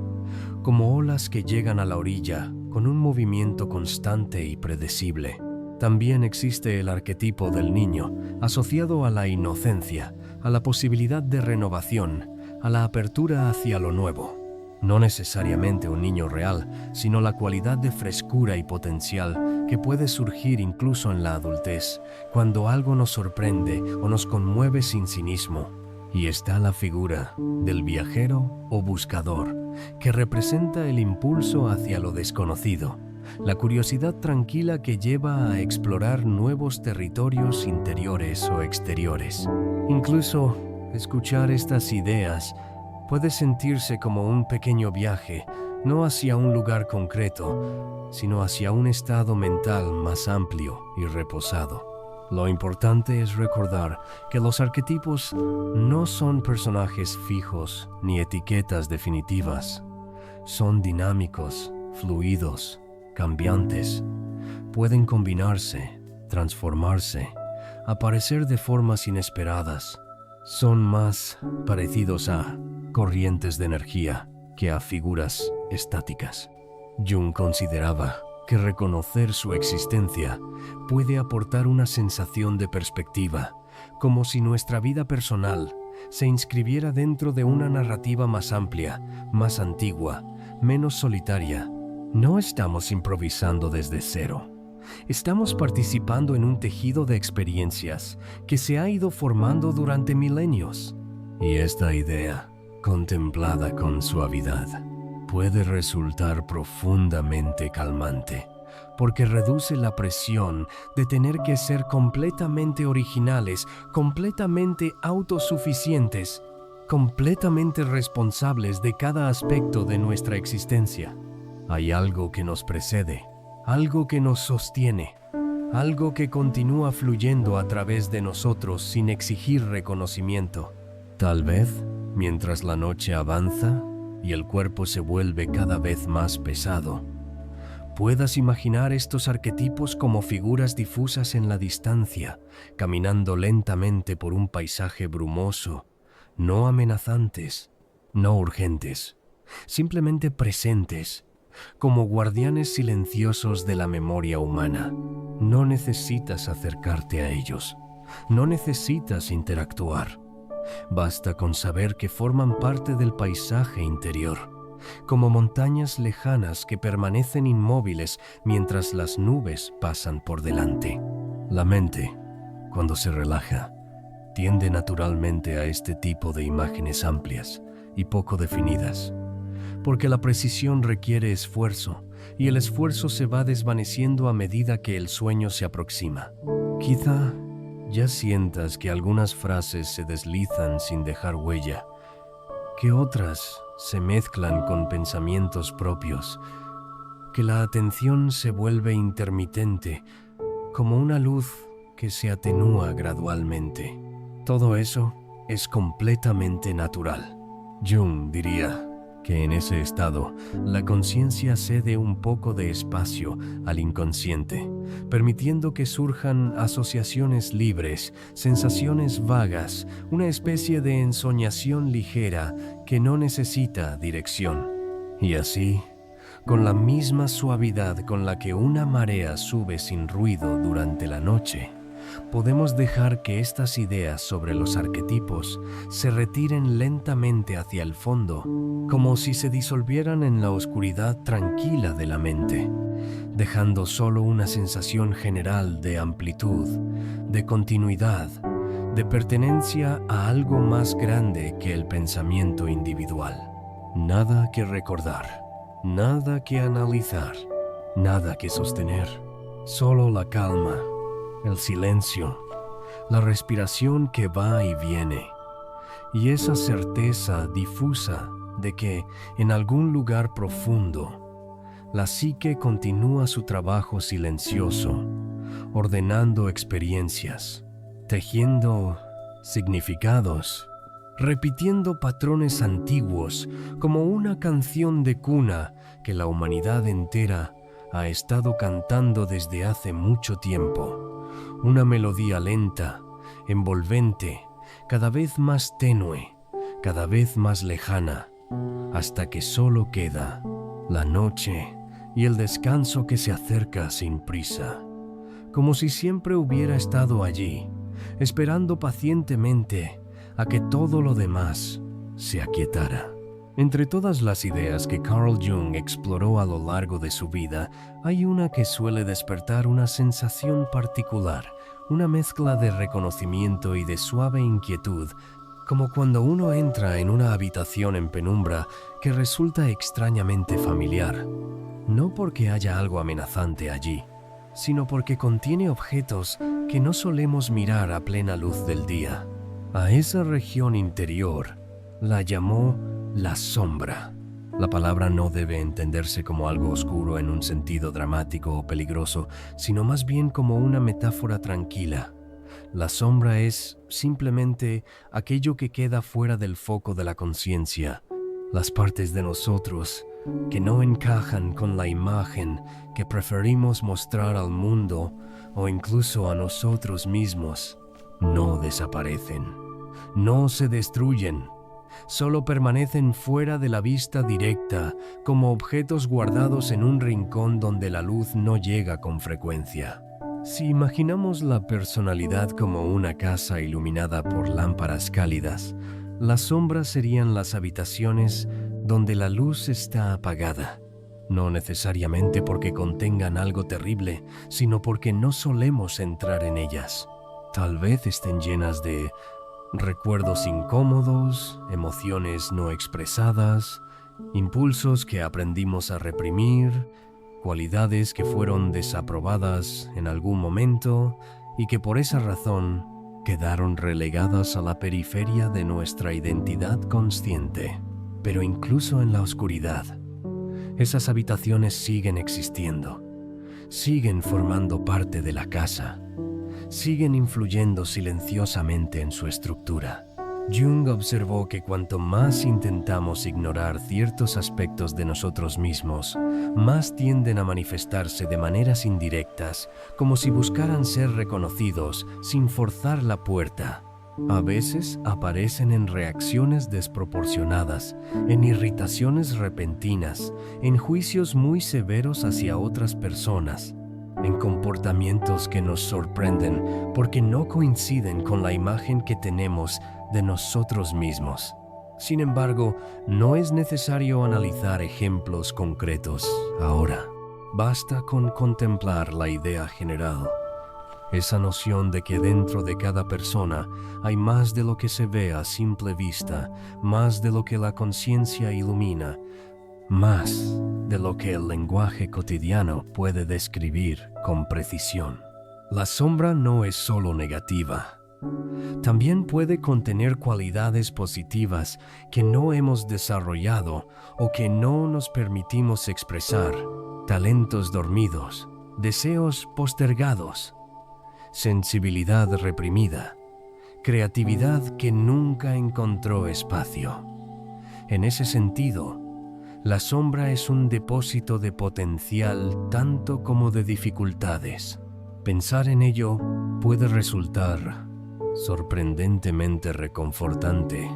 como olas que llegan a la orilla con un movimiento constante y predecible. También existe el arquetipo del niño, asociado a la inocencia, a la posibilidad de renovación, a la apertura hacia lo nuevo. No necesariamente un niño real, sino la cualidad de frescura y potencial que puede surgir incluso en la adultez, cuando algo nos sorprende o nos conmueve sin cinismo. Y está la figura del viajero o buscador, que representa el impulso hacia lo desconocido, la curiosidad tranquila que lleva a explorar nuevos territorios interiores o exteriores. Incluso escuchar estas ideas puede sentirse como un pequeño viaje, no hacia un lugar concreto, sino hacia un estado mental más amplio y reposado. Lo importante es recordar que los arquetipos no son personajes fijos ni etiquetas definitivas. Son dinámicos, fluidos, cambiantes. Pueden combinarse, transformarse, aparecer de formas inesperadas. Son más parecidos a corrientes de energía que a figuras estáticas. Jung consideraba que reconocer su existencia puede aportar una sensación de perspectiva, como si nuestra vida personal se inscribiera dentro de una narrativa más amplia, más antigua, menos solitaria. No estamos improvisando desde cero. Estamos participando en un tejido de experiencias que se ha ido formando durante milenios. Y esta idea, contemplada con suavidad, puede resultar profundamente calmante, porque reduce la presión de tener que ser completamente originales, completamente autosuficientes, completamente responsables de cada aspecto de nuestra existencia. Hay algo que nos precede, algo que nos sostiene, algo que continúa fluyendo a través de nosotros sin exigir reconocimiento. Tal vez, mientras la noche avanza y el cuerpo se vuelve cada vez más pesado, puedas imaginar estos arquetipos como figuras difusas en la distancia, caminando lentamente por un paisaje brumoso, no amenazantes, no urgentes, simplemente presentes, como guardianes silenciosos de la memoria humana. No necesitas acercarte a ellos, no necesitas interactuar. Basta con saber que forman parte del paisaje interior, como montañas lejanas que permanecen inmóviles mientras las nubes pasan por delante. La mente, cuando se relaja, tiende naturalmente a este tipo de imágenes amplias y poco definidas, porque la precisión requiere esfuerzo y el esfuerzo se va desvaneciendo a medida que el sueño se aproxima. Quizá ya sientas que algunas frases se deslizan sin dejar huella, que otras se mezclan con pensamientos propios, que la atención se vuelve intermitente, como una luz que se atenúa gradualmente. Todo eso es completamente natural. Jung diría que en ese estado, la conciencia cede un poco de espacio al inconsciente, permitiendo que surjan asociaciones libres, sensaciones vagas, una especie de ensoñación ligera que no necesita dirección. Y así, con la misma suavidad con la que una marea sube sin ruido durante la noche, podemos dejar que estas ideas sobre los arquetipos se retiren lentamente hacia el fondo, como si se disolvieran en la oscuridad tranquila de la mente, dejando solo una sensación general de amplitud, de continuidad, de pertenencia a algo más grande que el pensamiento individual. Nada que recordar, nada que analizar, nada que sostener, solo la calma, el silencio, la respiración que va y viene, y esa certeza difusa de que en algún lugar profundo la psique continúa su trabajo silencioso, ordenando experiencias, tejiendo significados, repitiendo patrones antiguos como una canción de cuna que la humanidad entera ha estado cantando desde hace mucho tiempo. Una melodía lenta, envolvente, cada vez más tenue, cada vez más lejana, hasta que solo queda la noche y el descanso que se acerca sin prisa, como si siempre hubiera estado allí, esperando pacientemente a que todo lo demás se aquietara. Entre todas las ideas que Carl Jung exploró a lo largo de su vida, hay una que suele despertar una sensación particular, una mezcla de reconocimiento y de suave inquietud, como cuando uno entra en una habitación en penumbra que resulta extrañamente familiar. no porque haya algo amenazante allí, sino porque contiene objetos que no solemos mirar a plena luz del día. A esa región interior la llamó la sombra. La palabra no debe entenderse como algo oscuro en un sentido dramático o peligroso, sino más bien como una metáfora tranquila. La sombra es simplemente aquello que queda fuera del foco de la conciencia, las partes de nosotros que no encajan con la imagen que preferimos mostrar al mundo o incluso a nosotros mismos. No desaparecen, no se destruyen, solo permanecen fuera de la vista directa como objetos guardados en un rincón donde la luz no llega con frecuencia. Si imaginamos la personalidad como una casa iluminada por lámparas cálidas, las sombras serían las habitaciones donde la luz está apagada. No necesariamente porque contengan algo terrible, sino porque no solemos entrar en ellas. Tal vez estén llenas de recuerdos incómodos, emociones no expresadas, impulsos que aprendimos a reprimir, cualidades que fueron desaprobadas en algún momento y que por esa razón quedaron relegadas a la periferia de nuestra identidad consciente. Pero incluso en la oscuridad, esas habitaciones siguen existiendo, siguen formando parte de la casa, siguen influyendo silenciosamente en su estructura. Jung observó que cuanto más intentamos ignorar ciertos aspectos de nosotros mismos, más tienden a manifestarse de maneras indirectas, como si buscaran ser reconocidos sin forzar la puerta. A veces aparecen en reacciones desproporcionadas, en irritaciones repentinas, en juicios muy severos hacia otras personas, en comportamientos que nos sorprenden porque no coinciden con la imagen que tenemos de nosotros mismos. Sin embargo, no es necesario analizar ejemplos concretos ahora. Basta con contemplar la idea general. Esa noción de que dentro de cada persona hay más de lo que se ve a simple vista, más de lo que la conciencia ilumina, más de lo que el lenguaje cotidiano puede describir con precisión. La sombra no es solo negativa. También puede contener cualidades positivas que no hemos desarrollado o que no nos permitimos expresar, talentos dormidos, deseos postergados, sensibilidad reprimida, creatividad que nunca encontró espacio. En ese sentido, la sombra es un depósito de potencial tanto como de dificultades. Pensar en ello puede resultar sorprendentemente reconfortante,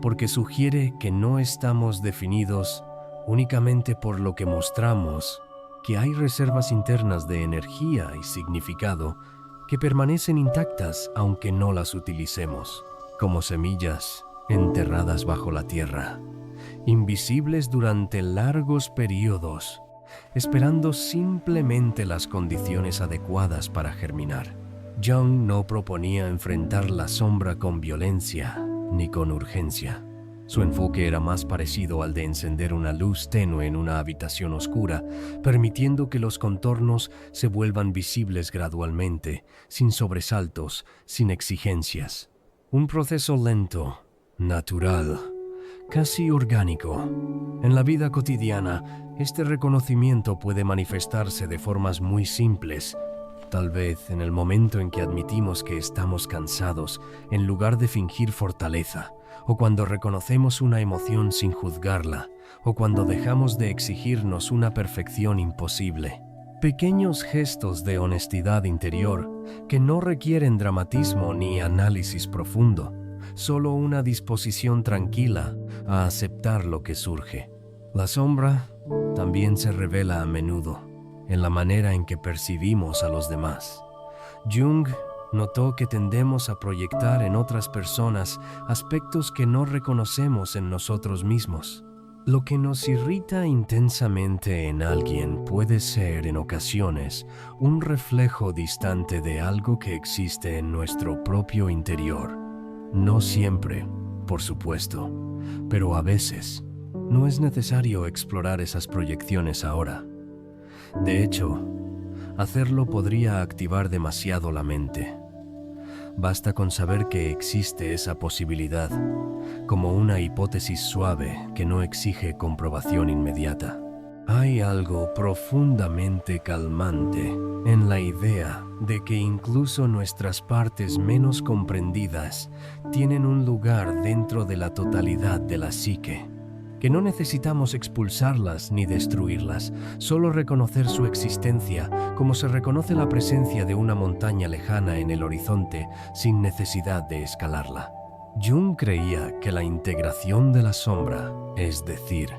porque sugiere que no estamos definidos únicamente por lo que mostramos, que hay reservas internas de energía y significado que permanecen intactas aunque no las utilicemos, como semillas enterradas bajo la tierra, invisibles durante largos periodos, esperando simplemente las condiciones adecuadas para germinar. Jung no proponía enfrentar la sombra con violencia ni con urgencia. Su enfoque era más parecido al de encender una luz tenue en una habitación oscura, permitiendo que los contornos se vuelvan visibles gradualmente, sin sobresaltos, sin exigencias. Un proceso lento, natural, casi orgánico. En la vida cotidiana, este reconocimiento puede manifestarse de formas muy simples. Tal vez en el momento en que admitimos que estamos cansados, en lugar de fingir fortaleza, o cuando reconocemos una emoción sin juzgarla, o cuando dejamos de exigirnos una perfección imposible. Pequeños gestos de honestidad interior que no requieren dramatismo ni análisis profundo, solo una disposición tranquila a aceptar lo que surge. La sombra también se revela a menudo en la manera en que percibimos a los demás. Jung notó que tendemos a proyectar en otras personas aspectos que no reconocemos en nosotros mismos. Lo que nos irrita intensamente en alguien puede ser, en ocasiones, un reflejo distante de algo que existe en nuestro propio interior. No siempre, por supuesto, pero a veces. No es necesario explorar esas proyecciones ahora. De hecho, hacerlo podría activar demasiado la mente. Basta con saber que existe esa posibilidad, como una hipótesis suave que no exige comprobación inmediata. Hay algo profundamente calmante en la idea de que incluso nuestras partes menos comprendidas tienen un lugar dentro de la totalidad de la psique, que no necesitamos expulsarlas ni destruirlas, solo reconocer su existencia como se reconoce la presencia de una montaña lejana en el horizonte sin necesidad de escalarla. Jung creía que la integración de la sombra, es decir,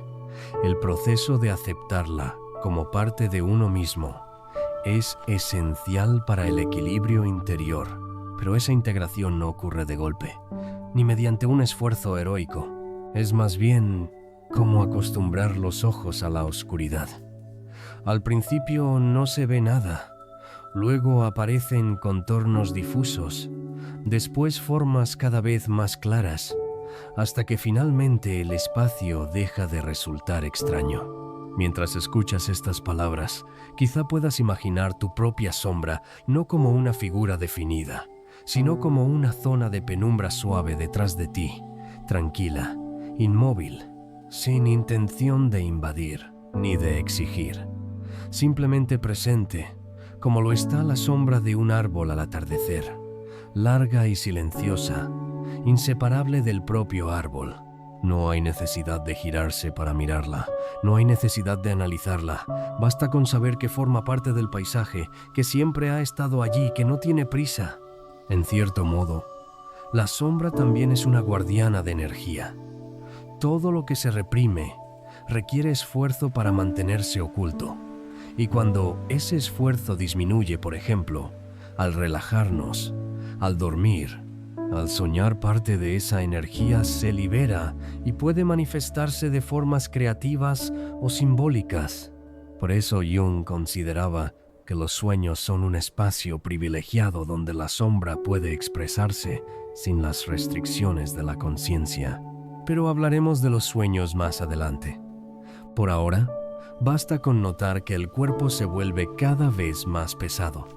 el proceso de aceptarla como parte de uno mismo, es esencial para el equilibrio interior, pero esa integración no ocurre de golpe, ni mediante un esfuerzo heroico. Es más bien como acostumbrar los ojos a la oscuridad. Al principio no se ve nada, luego aparecen contornos difusos, después formas cada vez más claras, hasta que finalmente el espacio deja de resultar extraño. Mientras escuchas estas palabras, quizá puedas imaginar tu propia sombra no como una figura definida, sino como una zona de penumbra suave detrás de ti, tranquila, inmóvil, sin intención de invadir ni de exigir, simplemente presente, como lo está la sombra de un árbol al atardecer, larga y silenciosa, inseparable del propio árbol. No hay necesidad de girarse para mirarla, no hay necesidad de analizarla, basta con saber que forma parte del paisaje, que siempre ha estado allí, que no tiene prisa. En cierto modo, la sombra también es una guardiana de energía. Todo lo que se reprime requiere esfuerzo para mantenerse oculto, y cuando ese esfuerzo disminuye, por ejemplo, al relajarnos, al dormir, al soñar, parte de esa energía se libera y puede manifestarse de formas creativas o simbólicas. Por eso Jung consideraba que los sueños son un espacio privilegiado donde la sombra puede expresarse sin las restricciones de la conciencia. Pero hablaremos de los sueños más adelante. Por ahora, basta con notar que el cuerpo se vuelve cada vez más pesado,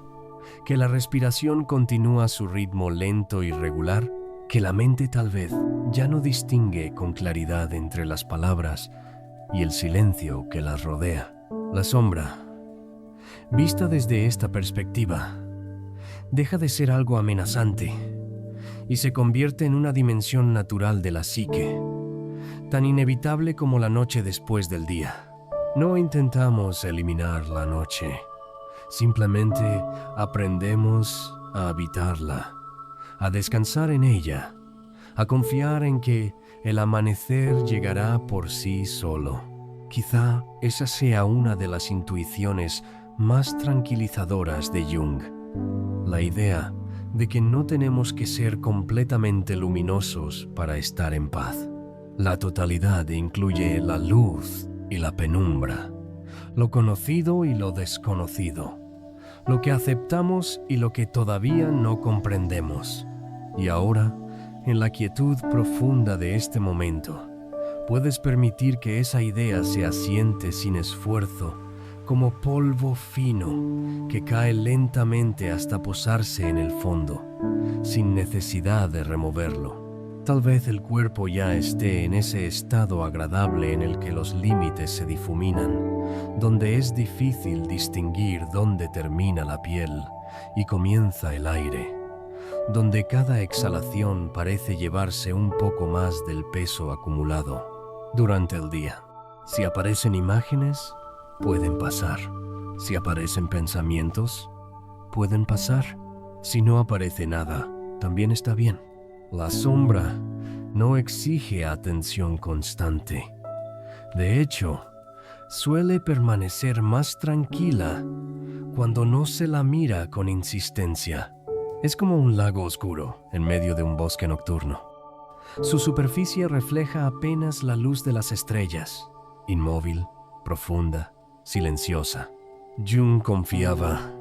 que la respiración continúa su ritmo lento y regular, que la mente tal vez ya no distingue con claridad entre las palabras y el silencio que las rodea. La sombra, vista desde esta perspectiva, deja de ser algo amenazante y se convierte en una dimensión natural de la psique, tan inevitable como la noche después del día. No intentamos eliminar la noche. Simplemente aprendemos a habitarla, a descansar en ella, a confiar en que el amanecer llegará por sí solo. Quizá esa sea una de las intuiciones más tranquilizadoras de Jung, la idea de que no tenemos que ser completamente luminosos para estar en paz. La totalidad incluye la luz y la penumbra, lo conocido y lo desconocido, lo que aceptamos y lo que todavía no comprendemos. Y ahora, en la quietud profunda de este momento, puedes permitir que esa idea se asiente sin esfuerzo, como polvo fino que cae lentamente hasta posarse en el fondo, sin necesidad de removerlo. Tal vez el cuerpo ya esté en ese estado agradable en el que los límites se difuminan, donde es difícil distinguir dónde termina la piel y comienza el aire, donde cada exhalación parece llevarse un poco más del peso acumulado durante el día. Si aparecen imágenes, pueden pasar. Si aparecen pensamientos, pueden pasar. Si no aparece nada, también está bien. La sombra no exige atención constante. De hecho, suele permanecer más tranquila cuando no se la mira con insistencia. Es como un lago oscuro en medio de un bosque nocturno. Su superficie refleja apenas la luz de las estrellas, inmóvil, profunda, silenciosa. Jung confiaba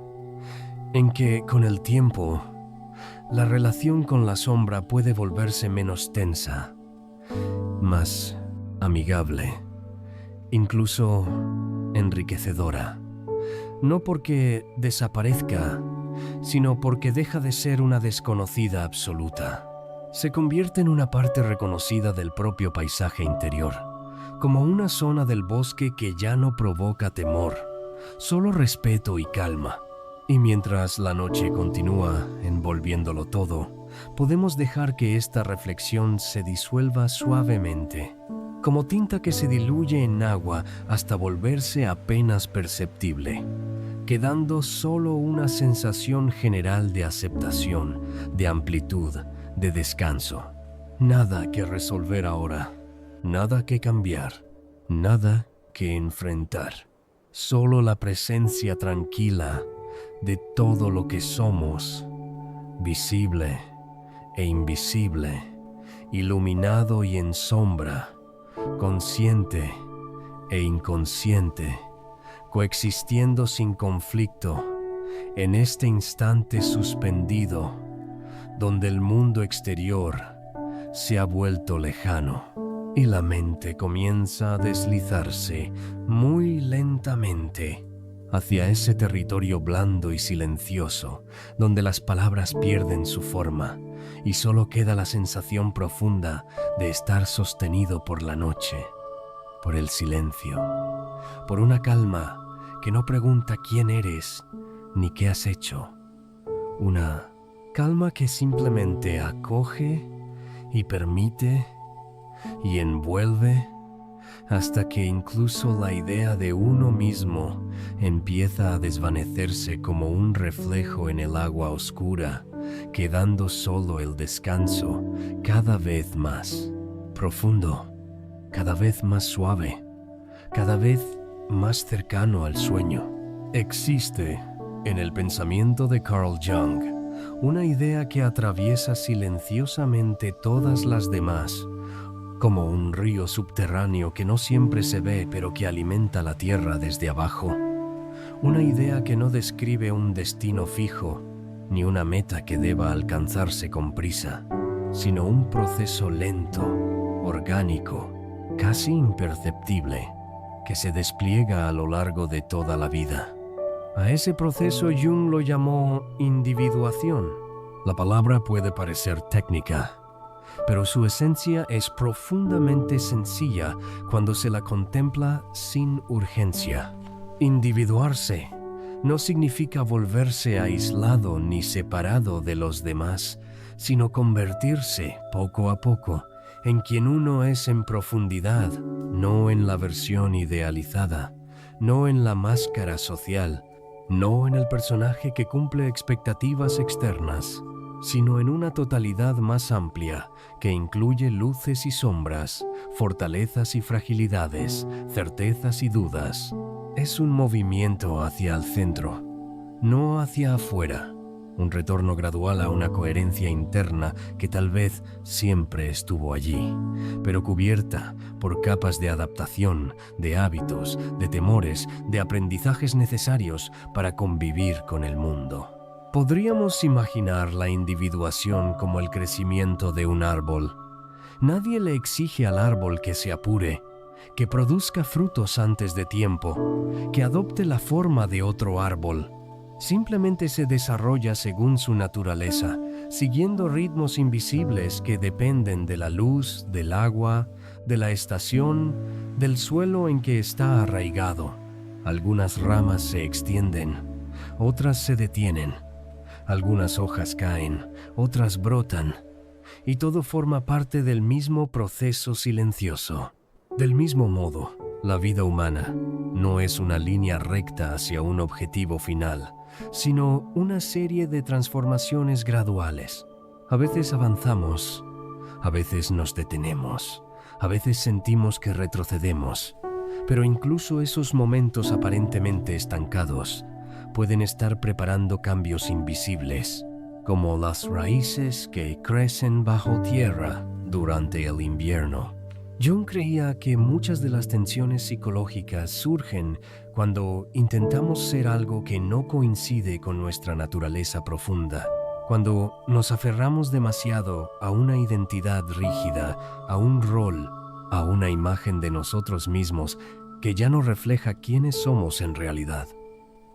en que con el tiempo la relación con la sombra puede volverse menos tensa, más amigable, incluso enriquecedora. No porque desaparezca, sino porque deja de ser una desconocida absoluta. Se convierte en una parte reconocida del propio paisaje interior, como una zona del bosque que ya no provoca temor, solo respeto y calma. Y mientras la noche continúa envolviéndolo todo, podemos dejar que esta reflexión se disuelva suavemente, como tinta que se diluye en agua hasta volverse apenas perceptible, quedando solo una sensación general de aceptación, de amplitud, de descanso. Nada que resolver ahora, nada que cambiar, nada que enfrentar. Solo la presencia tranquila de todo lo que somos, visible e invisible, iluminado y en sombra, consciente e inconsciente, coexistiendo sin conflicto, en este instante suspendido, donde el mundo exterior se ha vuelto lejano y la mente comienza a deslizarse muy lentamente hacia ese territorio blando y silencioso, donde las palabras pierden su forma y solo queda la sensación profunda de estar sostenido por la noche, por el silencio, por una calma que no pregunta quién eres ni qué has hecho. Una calma que simplemente acoge y permite y envuelve hasta que incluso la idea de uno mismo empieza a desvanecerse como un reflejo en el agua oscura, quedando solo el descanso cada vez más profundo, cada vez más suave, cada vez más cercano al sueño. Existe en el pensamiento de Carl Jung una idea que atraviesa silenciosamente todas las demás, como un río subterráneo que no siempre se ve pero que alimenta la tierra desde abajo. Una idea que no describe un destino fijo ni una meta que deba alcanzarse con prisa, sino un proceso lento, orgánico, casi imperceptible, que se despliega a lo largo de toda la vida. A ese proceso Jung lo llamó individuación. La palabra puede parecer técnica, pero su esencia es profundamente sencilla cuando se la contempla sin urgencia. Individuarse no significa volverse aislado ni separado de los demás, sino convertirse poco a poco en quien uno es en profundidad, no en la versión idealizada, no en la máscara social, no en el personaje que cumple expectativas externas, sino en una totalidad más amplia que incluye luces y sombras, fortalezas y fragilidades, certezas y dudas. Es un movimiento hacia el centro, no hacia afuera, un retorno gradual a una coherencia interna que tal vez siempre estuvo allí, pero cubierta por capas de adaptación, de hábitos, de temores, de aprendizajes necesarios para convivir con el mundo. Podríamos imaginar la individuación como el crecimiento de un árbol. Nadie le exige al árbol que se apure, que produzca frutos antes de tiempo, que adopte la forma de otro árbol. Simplemente se desarrolla según su naturaleza, siguiendo ritmos invisibles que dependen de la luz, del agua, de la estación, del suelo en que está arraigado. Algunas ramas se extienden, otras se detienen. Algunas hojas caen, otras brotan, y todo forma parte del mismo proceso silencioso. Del mismo modo, la vida humana no es una línea recta hacia un objetivo final, sino una serie de transformaciones graduales. A veces avanzamos, a veces nos detenemos, a veces sentimos que retrocedemos, pero incluso esos momentos aparentemente estancados pueden estar preparando cambios invisibles, como las raíces que crecen bajo tierra durante el invierno. Jung creía que muchas de las tensiones psicológicas surgen cuando intentamos ser algo que no coincide con nuestra naturaleza profunda, cuando nos aferramos demasiado a una identidad rígida, a un rol, a una imagen de nosotros mismos que ya no refleja quiénes somos en realidad.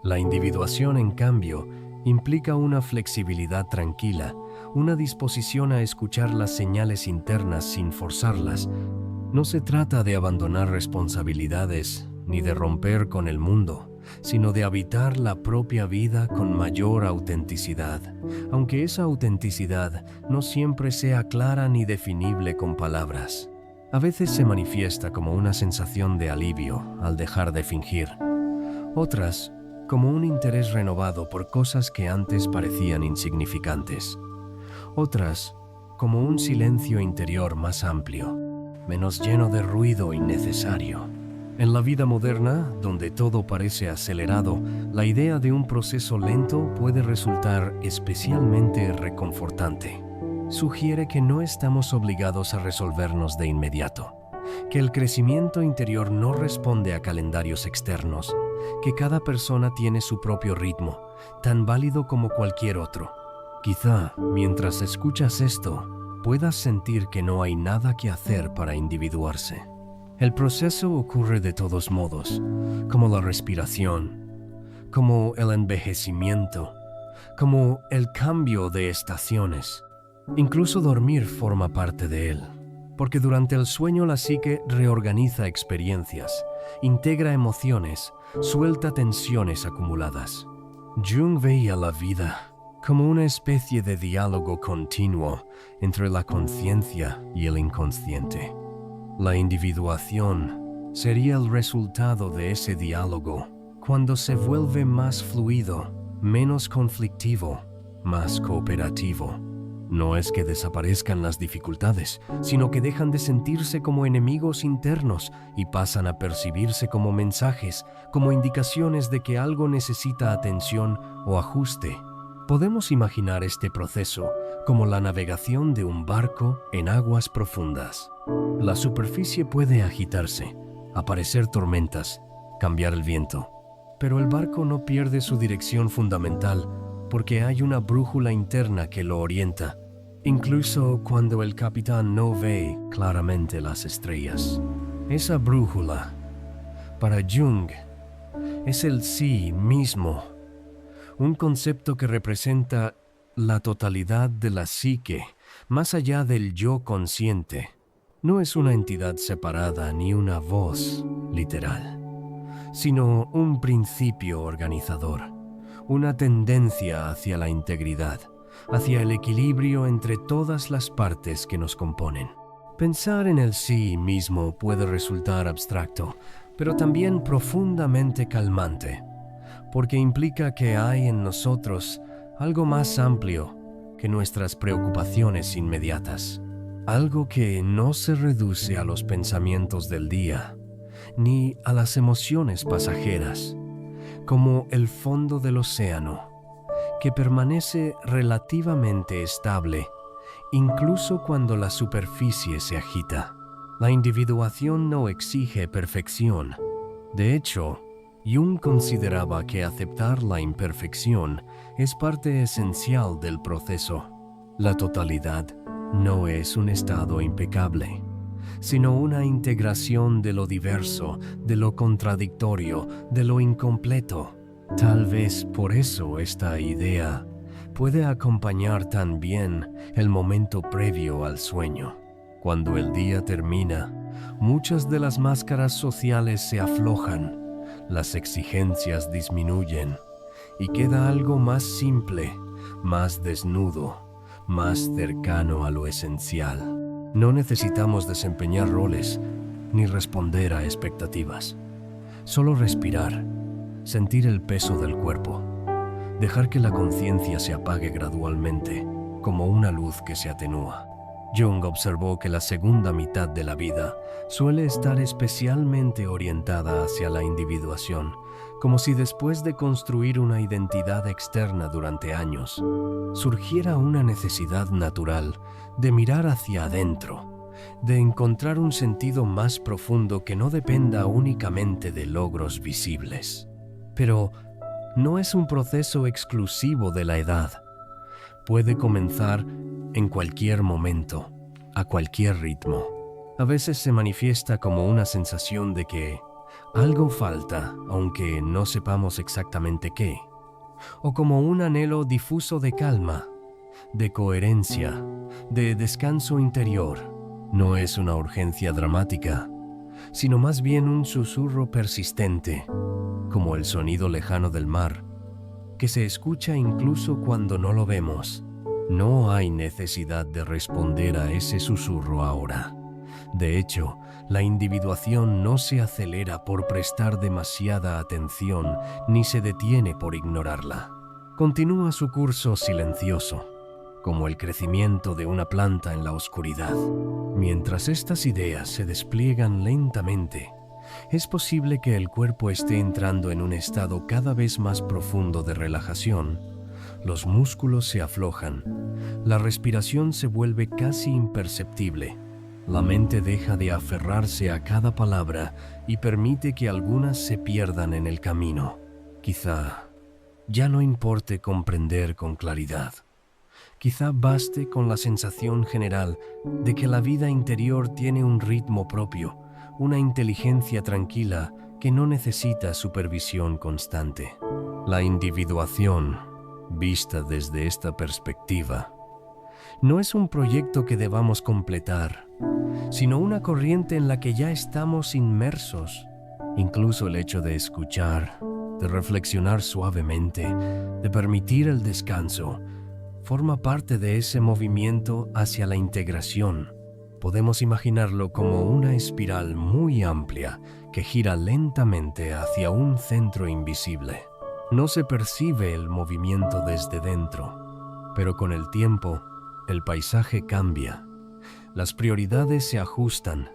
La individuación, en cambio, implica una flexibilidad tranquila, una disposición a escuchar las señales internas sin forzarlas. No se trata de abandonar responsabilidades ni de romper con el mundo, sino de habitar la propia vida con mayor autenticidad, aunque esa autenticidad no siempre sea clara ni definible con palabras. A veces se manifiesta como una sensación de alivio al dejar de fingir. Otras, como un interés renovado por cosas que antes parecían insignificantes. Otras, como un silencio interior más amplio, menos lleno de ruido innecesario. En la vida moderna, donde todo parece acelerado, la idea de un proceso lento puede resultar especialmente reconfortante. Sugiere que no estamos obligados a resolvernos de inmediato, que el crecimiento interior no responde a calendarios externos, que cada persona tiene su propio ritmo, tan válido como cualquier otro. Quizá, mientras escuchas esto, puedas sentir que no hay nada que hacer para individuarse. El proceso ocurre de todos modos, como la respiración, como el envejecimiento, como el cambio de estaciones. Incluso dormir forma parte de él, porque durante el sueño la psique reorganiza experiencias, integra emociones, suelta tensiones acumuladas. Jung veía la vida como una especie de diálogo continuo entre la conciencia y el inconsciente. La individuación sería el resultado de ese diálogo cuando se vuelve más fluido, menos conflictivo, más cooperativo. No es que desaparezcan las dificultades, sino que dejan de sentirse como enemigos internos y pasan a percibirse como mensajes, como indicaciones de que algo necesita atención o ajuste. Podemos imaginar este proceso como la navegación de un barco en aguas profundas. La superficie puede agitarse, aparecer tormentas, cambiar el viento, pero el barco no pierde su dirección fundamental porque hay una brújula interna que lo orienta, incluso cuando el capitán no ve claramente las estrellas. Esa brújula, para Jung, es el sí mismo, un concepto que representa la totalidad de la psique, más allá del yo consciente. No es una entidad separada ni una voz literal, sino un principio organizador, una tendencia hacia la integridad, hacia el equilibrio entre todas las partes que nos componen. Pensar en el sí mismo puede resultar abstracto, pero también profundamente calmante, porque implica que hay en nosotros algo más amplio que nuestras preocupaciones inmediatas, algo que no se reduce a los pensamientos del día, ni a las emociones pasajeras, como el fondo del océano, que permanece relativamente estable, incluso cuando la superficie se agita. La individuación no exige perfección. De hecho, Jung consideraba que aceptar la imperfección es parte esencial del proceso. La totalidad no es un estado impecable, sino una integración de lo diverso, de lo contradictorio, de lo incompleto. Tal vez por eso esta idea puede acompañar también el momento previo al sueño. Cuando el día termina, muchas de las máscaras sociales se aflojan, las exigencias disminuyen y queda algo más simple, más desnudo, más cercano a lo esencial. No necesitamos desempeñar roles ni responder a expectativas. Solo respirar, sentir el peso del cuerpo, dejar que la conciencia se apague gradualmente, como una luz que se atenúa. Jung observó que la segunda mitad de la vida suele estar especialmente orientada hacia la individuación, como si después de construir una identidad externa durante años, surgiera una necesidad natural de mirar hacia adentro, de encontrar un sentido más profundo que no dependa únicamente de logros visibles. Pero no es un proceso exclusivo de la edad. Puede comenzar en cualquier momento, a cualquier ritmo. A veces se manifiesta como una sensación de que algo falta, aunque no sepamos exactamente qué, o como un anhelo difuso de calma, de coherencia, de descanso interior. No es una urgencia dramática, sino más bien un susurro persistente, como el sonido lejano del mar, que se escucha incluso cuando no lo vemos. No hay necesidad de responder a ese susurro ahora. De hecho, la individuación no se acelera por prestar demasiada atención, ni se detiene por ignorarla. Continúa su curso silencioso, como el crecimiento de una planta en la oscuridad. Mientras estas ideas se despliegan lentamente, es posible que el cuerpo esté entrando en un estado cada vez más profundo de relajación. Los músculos se aflojan, la respiración se vuelve casi imperceptible, la mente deja de aferrarse a cada palabra y permite que algunas se pierdan en el camino. Quizá ya no importe comprender con claridad. Quizá baste con la sensación general de que la vida interior tiene un ritmo propio, una inteligencia tranquila que no necesita supervisión constante. La individuación, vista desde esta perspectiva, no es un proyecto que debamos completar, sino una corriente en la que ya estamos inmersos. Incluso el hecho de escuchar, de reflexionar suavemente, de permitir el descanso, forma parte de ese movimiento hacia la integración. Podemos imaginarlo como una espiral muy amplia que gira lentamente hacia un centro invisible. No se percibe el movimiento desde dentro, pero con el tiempo, el paisaje cambia. Las prioridades se ajustan.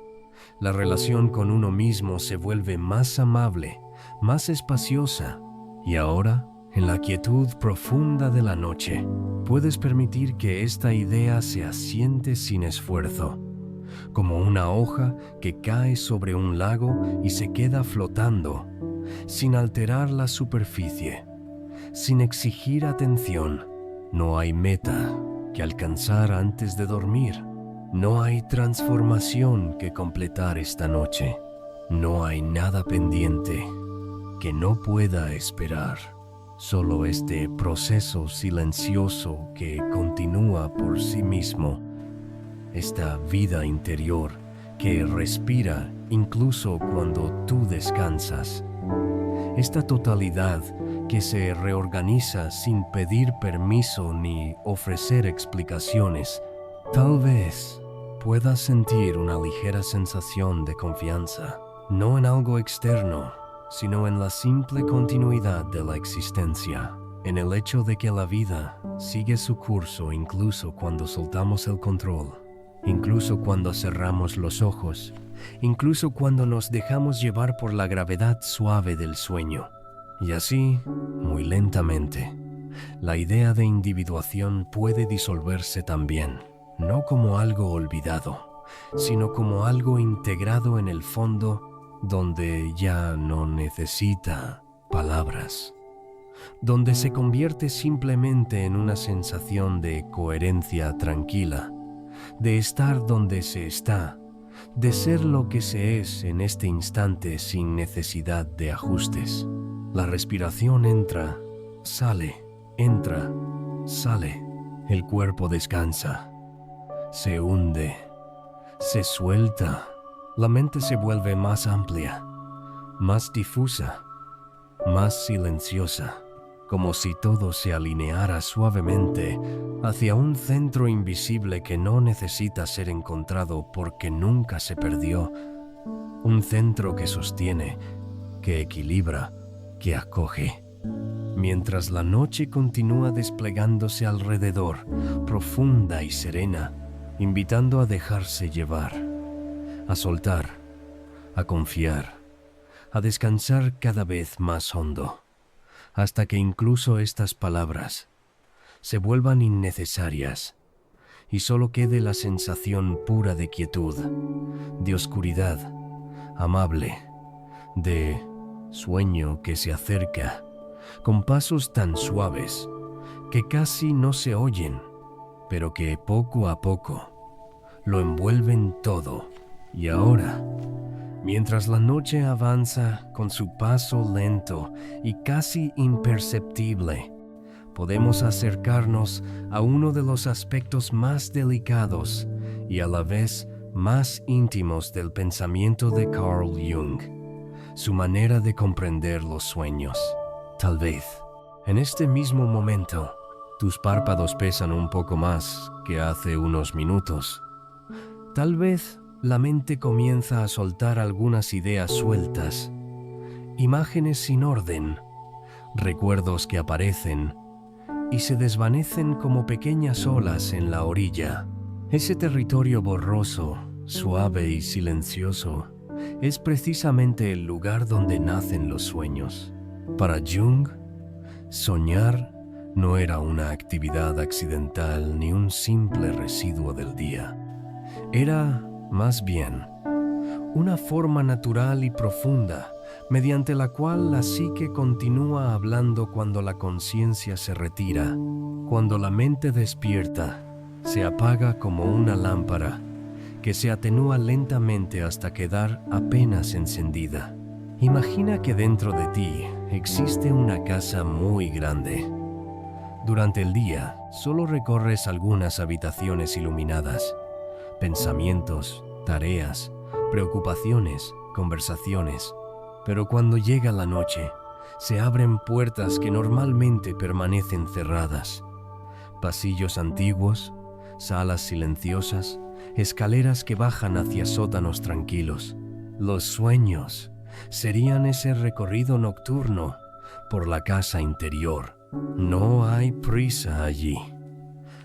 La relación con uno mismo se vuelve más amable, más espaciosa. Y ahora, en la quietud profunda de la noche, puedes permitir que esta idea se asiente sin esfuerzo, como una hoja que cae sobre un lago y se queda flotando, sin alterar la superficie, sin exigir atención. No hay meta que alcanzar antes de dormir. No hay transformación que completar esta noche. No hay nada pendiente que no pueda esperar. Solo este proceso silencioso que continúa por sí mismo. Esta vida interior que respira incluso cuando tú descansas. Esta totalidad que se reorganiza sin pedir permiso ni ofrecer explicaciones. Tal vez puedas sentir una ligera sensación de confianza, no en algo externo, sino en la simple continuidad de la existencia, en el hecho de que la vida sigue su curso incluso cuando soltamos el control, incluso cuando cerramos los ojos, incluso cuando nos dejamos llevar por la gravedad suave del sueño. Y así, muy lentamente, la idea de individuación puede disolverse también, no como algo olvidado, sino como algo integrado en el fondo, donde ya no necesita palabras, donde se convierte simplemente en una sensación de coherencia tranquila, de estar donde se está, de ser lo que se es en este instante sin necesidad de ajustes. La respiración entra, sale, entra, sale. El cuerpo descansa, se hunde, se suelta. La mente se vuelve más amplia, más difusa, más silenciosa, como si todo se alineara suavemente hacia un centro invisible que no necesita ser encontrado porque nunca se perdió. Un centro que sostiene, que equilibra, que acoge. Mientras la noche continúa desplegándose alrededor, profunda y serena, invitando a dejarse llevar, a soltar, a confiar, a descansar cada vez más hondo, hasta que incluso estas palabras se vuelvan innecesarias y solo quede la sensación pura de quietud, de oscuridad, amable, de sueño que se acerca, con pasos tan suaves que casi no se oyen, pero que poco a poco lo envuelven todo Y ahora, mientras la noche avanza con su paso lento y casi imperceptible, podemos acercarnos a uno de los aspectos más delicados y a la vez más íntimos del pensamiento de Carl Jung, su manera de comprender los sueños. Tal vez, en este mismo momento, tus párpados pesan un poco más que hace unos minutos. Tal vez la mente comienza a soltar algunas ideas sueltas, imágenes sin orden, recuerdos que aparecen y se desvanecen como pequeñas olas en la orilla. Ese territorio borroso, suave y silencioso es precisamente el lugar donde nacen los sueños. Para Jung, soñar no era una actividad accidental ni un simple residuo del día. Era, más bien, una forma natural y profunda mediante la cual la psique continúa hablando cuando la conciencia se retira. Cuando la mente despierta, se apaga como una lámpara que se atenúa lentamente hasta quedar apenas encendida. Imagina que dentro de ti existe una casa muy grande. Durante el día, solo recorres algunas habitaciones iluminadas. Pensamientos, tareas, preocupaciones, conversaciones. Pero cuando llega la noche, se abren puertas que normalmente permanecen cerradas. Pasillos antiguos, salas silenciosas, escaleras que bajan hacia sótanos tranquilos. Los sueños serían ese recorrido nocturno por la casa interior. No hay prisa allí.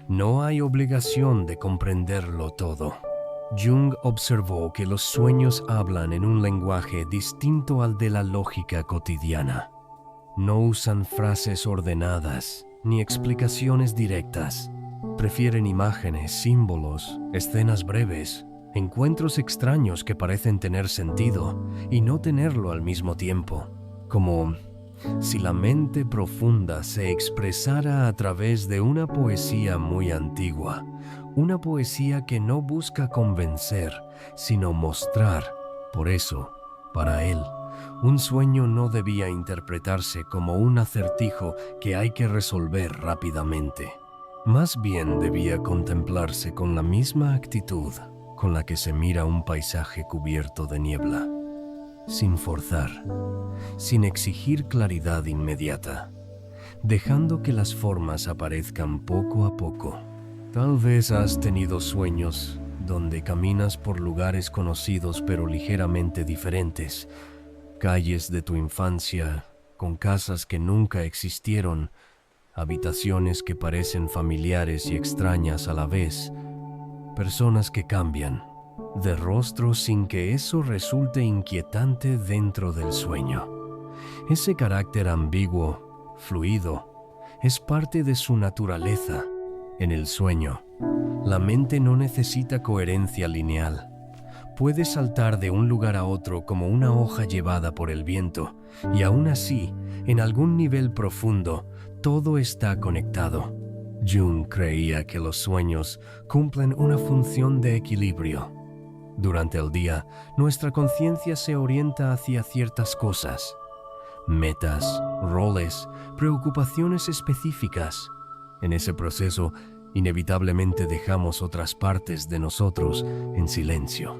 No hay obligación de comprenderlo todo. Jung observó que los sueños hablan en un lenguaje distinto al de la lógica cotidiana. No usan frases ordenadas ni explicaciones directas. Prefieren imágenes, símbolos, escenas breves, encuentros extraños que parecen tener sentido y no tenerlo al mismo tiempo, como si la mente profunda se expresara a través de una poesía muy antigua, una poesía que no busca convencer, sino mostrar. Por eso, para él, un sueño no debía interpretarse como un acertijo que hay que resolver rápidamente. Más bien debía contemplarse con la misma actitud con la que se mira un paisaje cubierto de niebla, sin forzar, sin exigir claridad inmediata, dejando que las formas aparezcan poco a poco. Tal vez has tenido sueños donde caminas por lugares conocidos pero ligeramente diferentes, calles de tu infancia con casas que nunca existieron, habitaciones que parecen familiares y extrañas a la vez, personas que cambian de rostro sin que eso resulte inquietante dentro del sueño. Ese carácter ambiguo, fluido, es parte de su naturaleza. En el sueño, la mente no necesita coherencia lineal. Puede saltar de un lugar a otro como una hoja llevada por el viento, y aún así, en algún nivel profundo, todo está conectado. Jung creía que los sueños cumplen una función de equilibrio. Durante el día, nuestra conciencia se orienta hacia ciertas cosas, metas, roles, preocupaciones específicas. En ese proceso, inevitablemente dejamos otras partes de nosotros en silencio.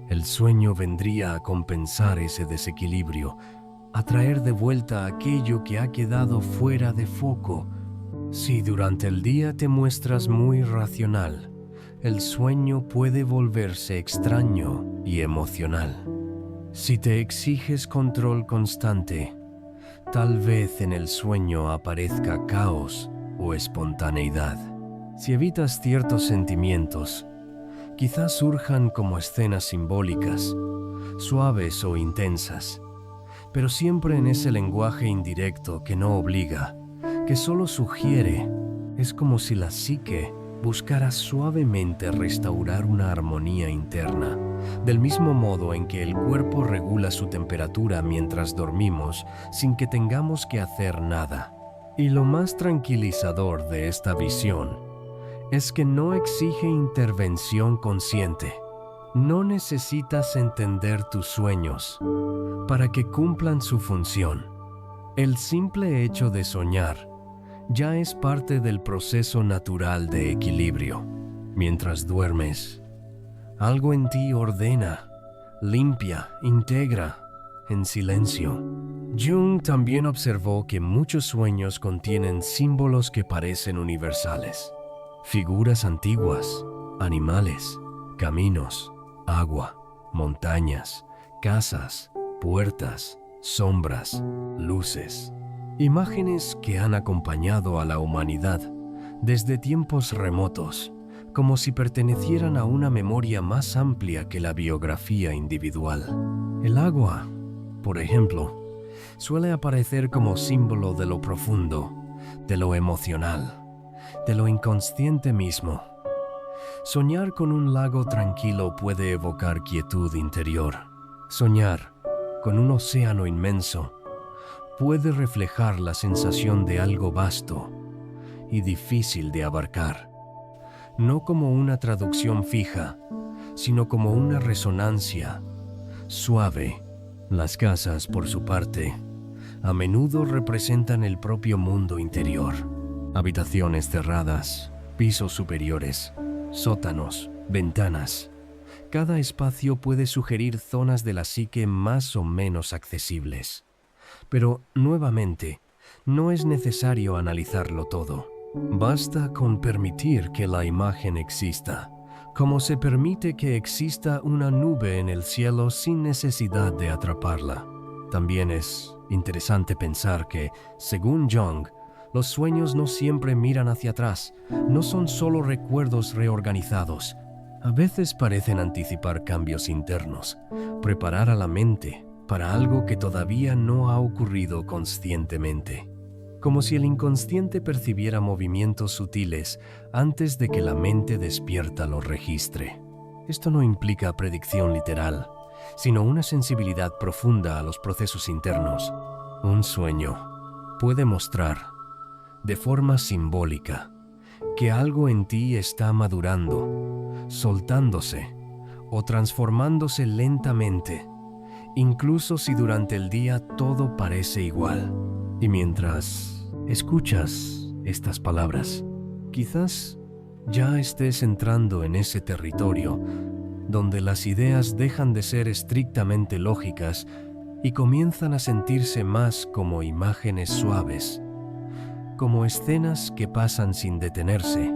El sueño vendría a compensar ese desequilibrio, a traer de vuelta aquello que ha quedado fuera de foco. Si durante el día te muestras muy racional, el sueño puede volverse extraño y emocional. Si te exiges control constante, tal vez en el sueño aparezca caos o espontaneidad. Si evitas ciertos sentimientos, quizás surjan como escenas simbólicas, suaves o intensas, pero siempre en ese lenguaje indirecto que no obliga, que solo sugiere. Es como si la psique buscara suavemente restaurar una armonía interna, del mismo modo en que el cuerpo regula su temperatura mientras dormimos sin que tengamos que hacer nada. Y lo más tranquilizador de esta visión es que no exige intervención consciente. No necesitas entender tus sueños para que cumplan su función. El simple hecho de soñar ya es parte del proceso natural de equilibrio. Mientras duermes, algo en ti ordena, limpia, integra, en silencio. Jung también observó que muchos sueños contienen símbolos que parecen universales. Figuras antiguas, animales, caminos, agua, montañas, casas, puertas, sombras, luces. Imágenes que han acompañado a la humanidad desde tiempos remotos, como si pertenecieran a una memoria más amplia que la biografía individual. El agua, por ejemplo, suele aparecer como símbolo de lo profundo, de lo emocional, de lo inconsciente mismo. Soñar con un lago tranquilo puede evocar quietud interior. Soñar con un océano inmenso puede reflejar la sensación de algo vasto y difícil de abarcar, no como una traducción fija, sino como una resonancia suave. Las casas, por su parte, a menudo representan el propio mundo interior. Habitaciones cerradas, pisos superiores, sótanos, ventanas. Cada espacio puede sugerir zonas de la psique más o menos accesibles. Pero, nuevamente, no es necesario analizarlo todo. Basta con permitir que la imagen exista, como se permite que exista una nube en el cielo sin necesidad de atraparla. También es interesante pensar que, según Jung, los sueños no siempre miran hacia atrás, no son solo recuerdos reorganizados. A veces parecen anticipar cambios internos, preparar a la mente para algo que todavía no ha ocurrido conscientemente. Como si el inconsciente percibiera movimientos sutiles antes de que la mente despierta los registre. Esto no implica predicción literal, sino una sensibilidad profunda a los procesos internos. Un sueño puede mostrar, de forma simbólica, que algo en ti está madurando, soltándose o transformándose lentamente, incluso si durante el día todo parece igual. Y mientras escuchas estas palabras, quizás ya estés entrando en ese territorio donde las ideas dejan de ser estrictamente lógicas y comienzan a sentirse más como imágenes suaves, como escenas que pasan sin detenerse,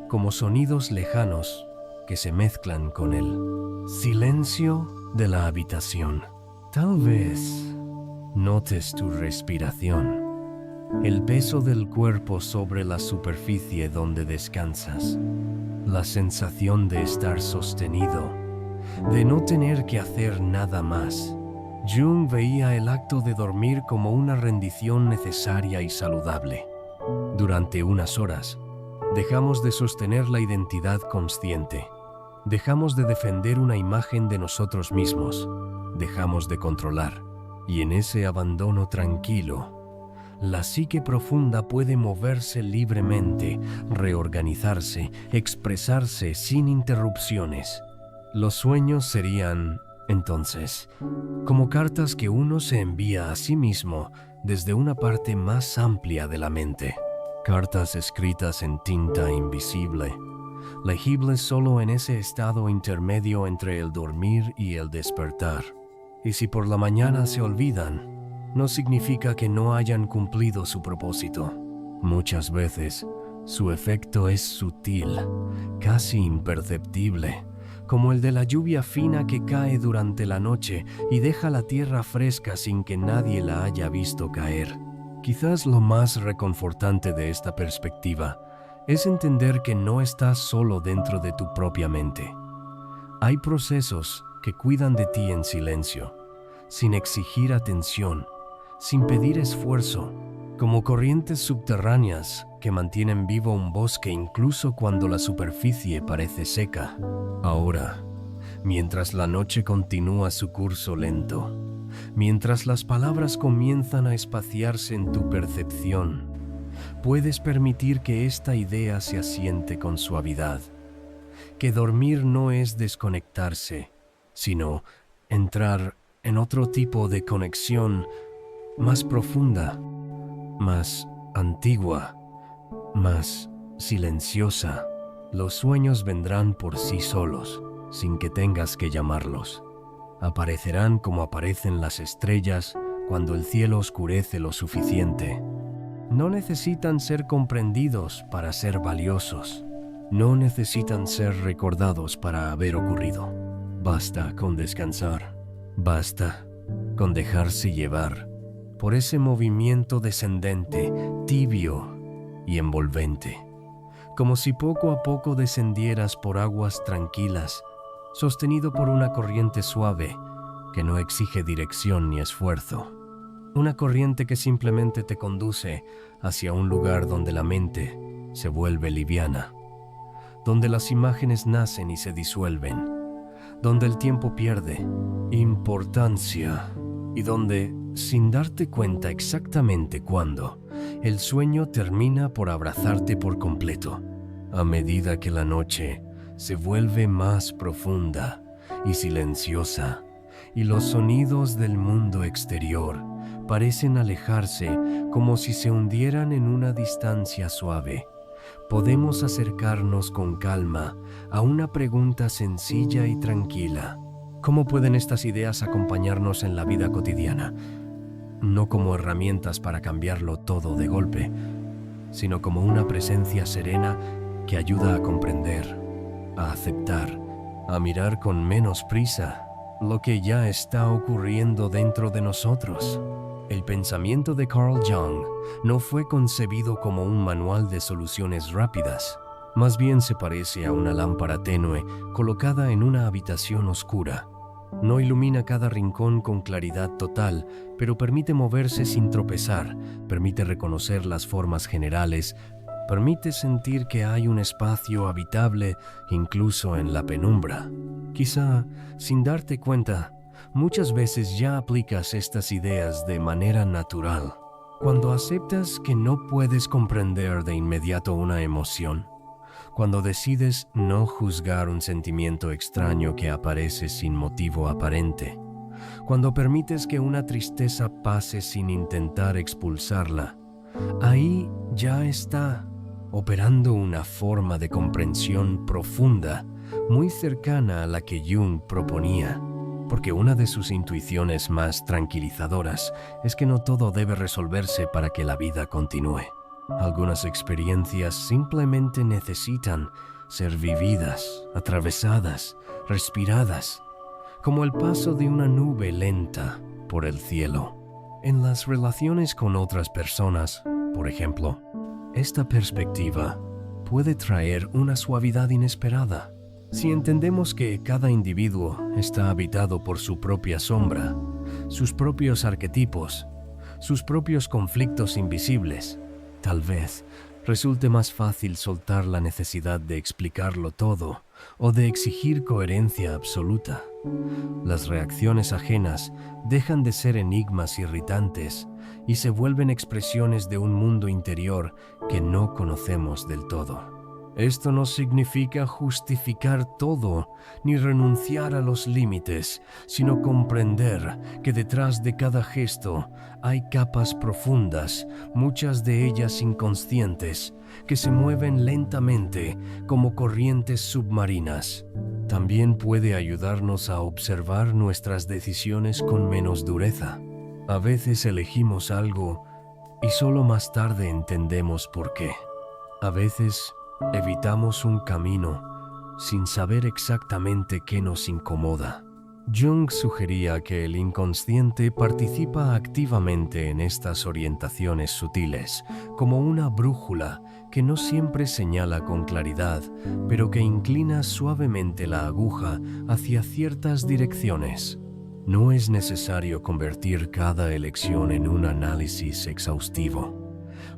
como sonidos lejanos que se mezclan con el silencio de la habitación. Tal vez notes tu respiración, el peso del cuerpo sobre la superficie donde descansas, la sensación de estar sostenido, de no tener que hacer nada más. Jung veía el acto de dormir como una rendición necesaria y saludable. Durante unas horas, dejamos de sostener la identidad consciente, dejamos de defender una imagen de nosotros mismos, dejamos de controlar. Y en ese abandono tranquilo, la psique profunda puede moverse libremente, reorganizarse, expresarse sin interrupciones. Los sueños serían, entonces, como cartas que uno se envía a sí mismo desde una parte más amplia de la mente. Cartas escritas en tinta invisible, legibles solo en ese estado intermedio entre el dormir y el despertar. Y si por la mañana se olvidan, no significa que no hayan cumplido su propósito. Muchas veces, su efecto es sutil, casi imperceptible, como el de la lluvia fina que cae durante la noche y deja la tierra fresca sin que nadie la haya visto caer. Quizás lo más reconfortante de esta perspectiva es entender que no estás solo dentro de tu propia mente. Hay procesos que cuidan de ti en silencio, sin exigir atención, sin pedir esfuerzo, como corrientes subterráneas que mantienen vivo un bosque incluso cuando la superficie parece seca. Ahora, mientras la noche continúa su curso lento, mientras las palabras comienzan a espaciarse en tu percepción, puedes permitir que esta idea se asiente con suavidad, que dormir no es desconectarse, sino entrar en otro tipo de conexión más profunda, más antigua, más silenciosa. Los sueños vendrán por sí solos, sin que tengas que llamarlos. Aparecerán como aparecen las estrellas cuando el cielo oscurece lo suficiente. No necesitan ser comprendidos para ser valiosos. No necesitan ser recordados para haber ocurrido. Basta con descansar. Basta con dejarse llevar por ese movimiento descendente, tibio y envolvente. Como si poco a poco descendieras por aguas tranquilas, sostenido por una corriente suave que no exige dirección ni esfuerzo. Una corriente que simplemente te conduce hacia un lugar donde la mente se vuelve liviana, donde las imágenes nacen y se disuelven, donde el tiempo pierde importancia y donde, sin darte cuenta exactamente cuándo, el sueño termina por abrazarte por completo. A medida que la noche se vuelve más profunda y silenciosa y los sonidos del mundo exterior parecen alejarse como si se hundieran en una distancia suave, podemos acercarnos con calma a una pregunta sencilla y tranquila. ¿Cómo pueden estas ideas acompañarnos en la vida cotidiana? No como herramientas para cambiarlo todo de golpe, sino como una presencia serena que ayuda a comprender, a aceptar, a mirar con menos prisa lo que ya está ocurriendo dentro de nosotros. El pensamiento de Carl Jung no fue concebido como un manual de soluciones rápidas. Más bien se parece a una lámpara tenue colocada en una habitación oscura. No ilumina cada rincón con claridad total, pero permite moverse sin tropezar, permite reconocer las formas generales, permite sentir que hay un espacio habitable incluso en la penumbra. Quizá, sin darte cuenta, muchas veces ya aplicas estas ideas de manera natural. Cuando aceptas que no puedes comprender de inmediato una emoción, cuando decides no juzgar un sentimiento extraño que aparece sin motivo aparente, cuando permites que una tristeza pase sin intentar expulsarla, ahí ya está operando una forma de comprensión profunda, muy cercana a la que Jung proponía. Porque una de sus intuiciones más tranquilizadoras es que no todo debe resolverse para que la vida continúe. Algunas experiencias simplemente necesitan ser vividas, atravesadas, respiradas, como el paso de una nube lenta por el cielo. En las relaciones con otras personas, por ejemplo, esta perspectiva puede traer una suavidad inesperada. Si entendemos que cada individuo está habitado por su propia sombra, sus propios arquetipos, sus propios conflictos invisibles, tal vez resulte más fácil soltar la necesidad de explicarlo todo o de exigir coherencia absoluta. Las reacciones ajenas dejan de ser enigmas irritantes y se vuelven expresiones de un mundo interior que no conocemos del todo. Esto no significa justificar todo ni renunciar a los límites, sino comprender que detrás de cada gesto hay capas profundas, muchas de ellas inconscientes, que se mueven lentamente como corrientes submarinas. También puede ayudarnos a observar nuestras decisiones con menos dureza. A veces elegimos algo y solo más tarde entendemos por qué. A veces evitamos un camino sin saber exactamente qué nos incomoda. Jung sugería que el inconsciente participa activamente en estas orientaciones sutiles, como una brújula que no siempre señala con claridad, pero que inclina suavemente la aguja hacia ciertas direcciones. No es necesario convertir cada elección en un análisis exhaustivo.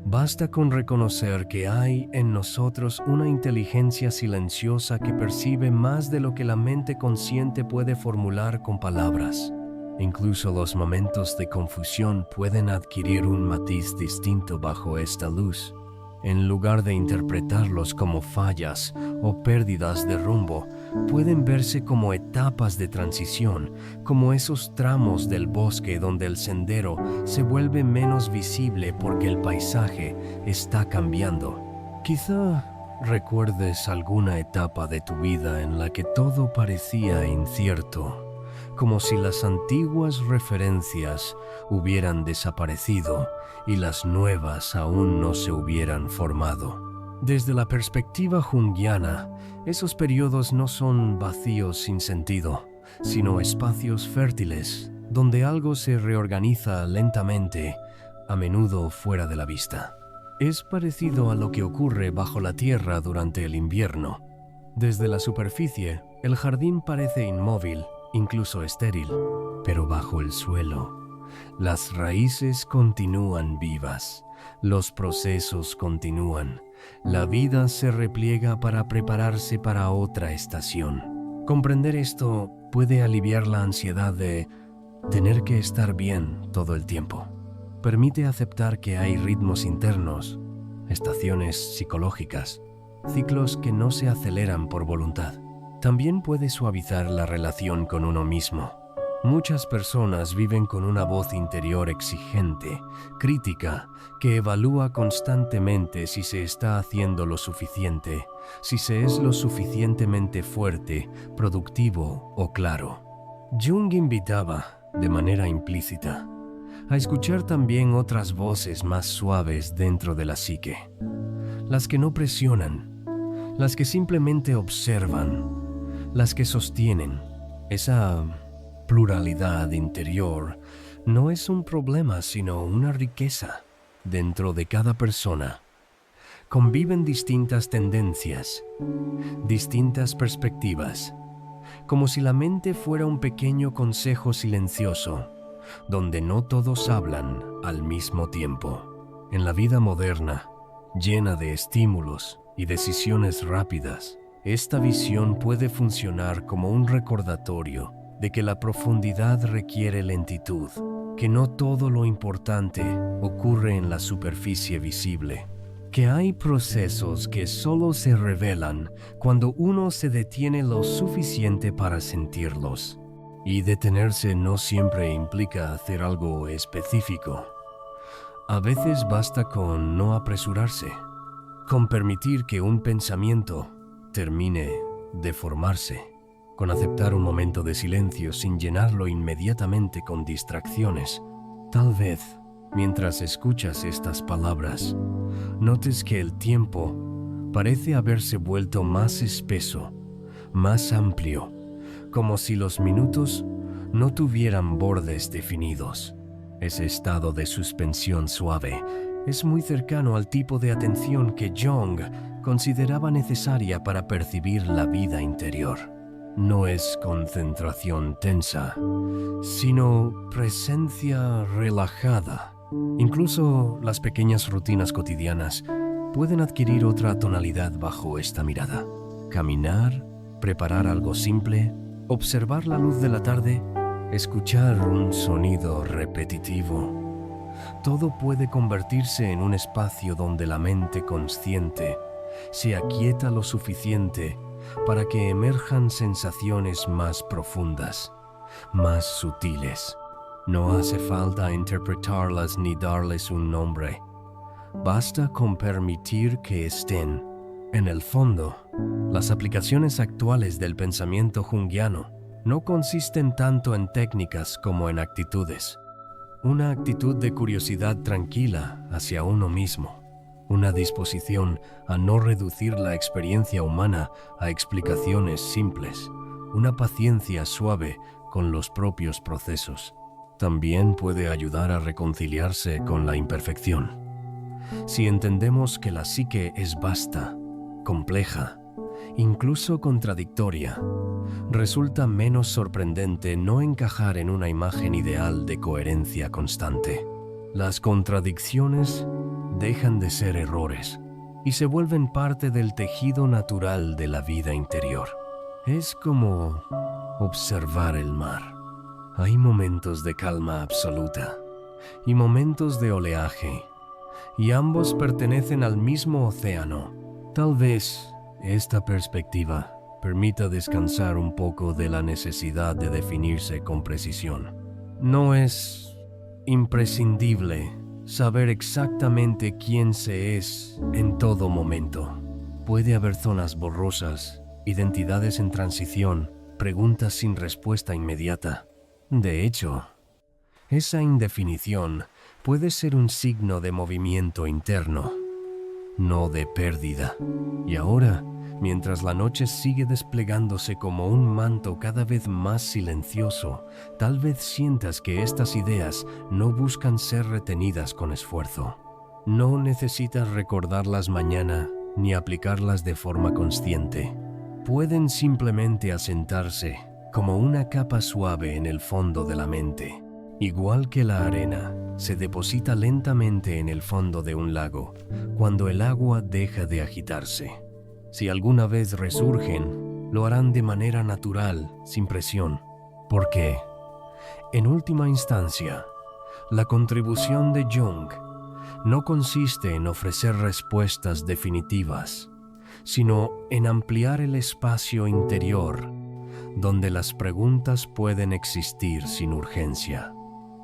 Basta con reconocer que hay en nosotros una inteligencia silenciosa que percibe más de lo que la mente consciente puede formular con palabras. Incluso los momentos de confusión pueden adquirir un matiz distinto bajo esta luz. En lugar de interpretarlos como fallas o pérdidas de rumbo, pueden verse como etapas de transición, como esos tramos del bosque donde el sendero se vuelve menos visible porque el paisaje está cambiando. Quizá recuerdes alguna etapa de tu vida en la que todo parecía incierto, como si las antiguas referencias hubieran desaparecido y las nuevas aún no se hubieran formado. Desde la perspectiva junguiana, esos periodos no son vacíos sin sentido, sino espacios fértiles, donde algo se reorganiza lentamente, a menudo fuera de la vista. Es parecido a lo que ocurre bajo la tierra durante el invierno. Desde la superficie, el jardín parece inmóvil, incluso estéril, pero bajo el suelo, las raíces continúan vivas, los procesos continúan, la vida se repliega para prepararse para otra estación. Comprender esto puede aliviar la ansiedad de tener que estar bien todo el tiempo. Permite aceptar que hay ritmos internos, estaciones psicológicas, ciclos que no se aceleran por voluntad. También puede suavizar la relación con uno mismo. Muchas personas viven con una voz interior exigente, crítica, que evalúa constantemente si se está haciendo lo suficiente, si se es lo suficientemente fuerte, productivo o claro. Jung invitaba, de manera implícita, a escuchar también otras voces más suaves dentro de la psique, las que no presionan, las que simplemente observan, las que sostienen. Esa pluralidad interior no es un problema, sino una riqueza. Dentro de cada persona conviven distintas tendencias, distintas perspectivas, como si la mente fuera un pequeño consejo silencioso, donde no todos hablan al mismo tiempo. En la vida moderna, llena de estímulos y decisiones rápidas, esta visión puede funcionar como un recordatorio de que la profundidad requiere lentitud, que no todo lo importante ocurre en la superficie visible, que hay procesos que solo se revelan cuando uno se detiene lo suficiente para sentirlos. Y detenerse no siempre implica hacer algo específico. A veces basta con no apresurarse, con permitir que un pensamiento termine de formarse, con aceptar un momento de silencio sin llenarlo inmediatamente con distracciones. Tal vez, mientras escuchas estas palabras, notes que el tiempo parece haberse vuelto más espeso, más amplio, como si los minutos no tuvieran bordes definidos. Ese estado de suspensión suave es muy cercano al tipo de atención que Jung consideraba necesaria para percibir la vida interior. No es concentración tensa, sino presencia relajada. Incluso las pequeñas rutinas cotidianas pueden adquirir otra tonalidad bajo esta mirada. Caminar, preparar algo simple, observar la luz de la tarde, escuchar un sonido repetitivo. Todo puede convertirse en un espacio donde la mente consciente se aquieta lo suficiente para que emerjan sensaciones más profundas, más sutiles. No hace falta interpretarlas ni darles un nombre. Basta con permitir que estén. En el fondo, las aplicaciones actuales del pensamiento junguiano no consisten tanto en técnicas como en actitudes. Una actitud de curiosidad tranquila hacia uno mismo, una disposición a no reducir la experiencia humana a explicaciones simples, una paciencia suave con los propios procesos. También puede ayudar a reconciliarse con la imperfección. Si entendemos que la psique es vasta, compleja, incluso contradictoria, resulta menos sorprendente no encajar en una imagen ideal de coherencia constante. Las contradicciones dejan de ser errores y se vuelven parte del tejido natural de la vida interior. Es como observar el mar. Hay momentos de calma absoluta y momentos de oleaje, y ambos pertenecen al mismo océano. Tal vez esta perspectiva permita descansar un poco de la necesidad de definirse con precisión. No es imprescindible saber exactamente quién se es en todo momento. Puede haber zonas borrosas, identidades en transición, preguntas sin respuesta inmediata. De hecho, esa indefinición puede ser un signo de movimiento interno, no de pérdida. Y ahora, mientras la noche sigue desplegándose como un manto cada vez más silencioso, tal vez sientas que estas ideas no buscan ser retenidas con esfuerzo. No necesitas recordarlas mañana ni aplicarlas de forma consciente. Pueden simplemente asentarse como una capa suave en el fondo de la mente. Igual que la arena se deposita lentamente en el fondo de un lago cuando el agua deja de agitarse. Si alguna vez resurgen, lo harán de manera natural, sin presión. Porque, en última instancia, la contribución de Jung no consiste en ofrecer respuestas definitivas, sino en ampliar el espacio interior donde las preguntas pueden existir sin urgencia.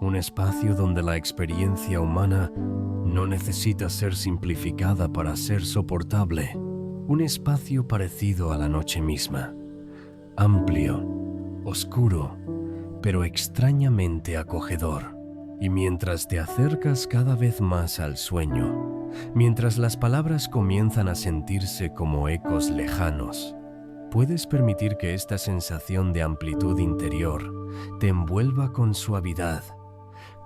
Un espacio donde la experiencia humana no necesita ser simplificada para ser soportable. Un espacio parecido a la noche misma, amplio, oscuro, pero extrañamente acogedor. Y mientras te acercas cada vez más al sueño, mientras las palabras comienzan a sentirse como ecos lejanos, puedes permitir que esta sensación de amplitud interior te envuelva con suavidad,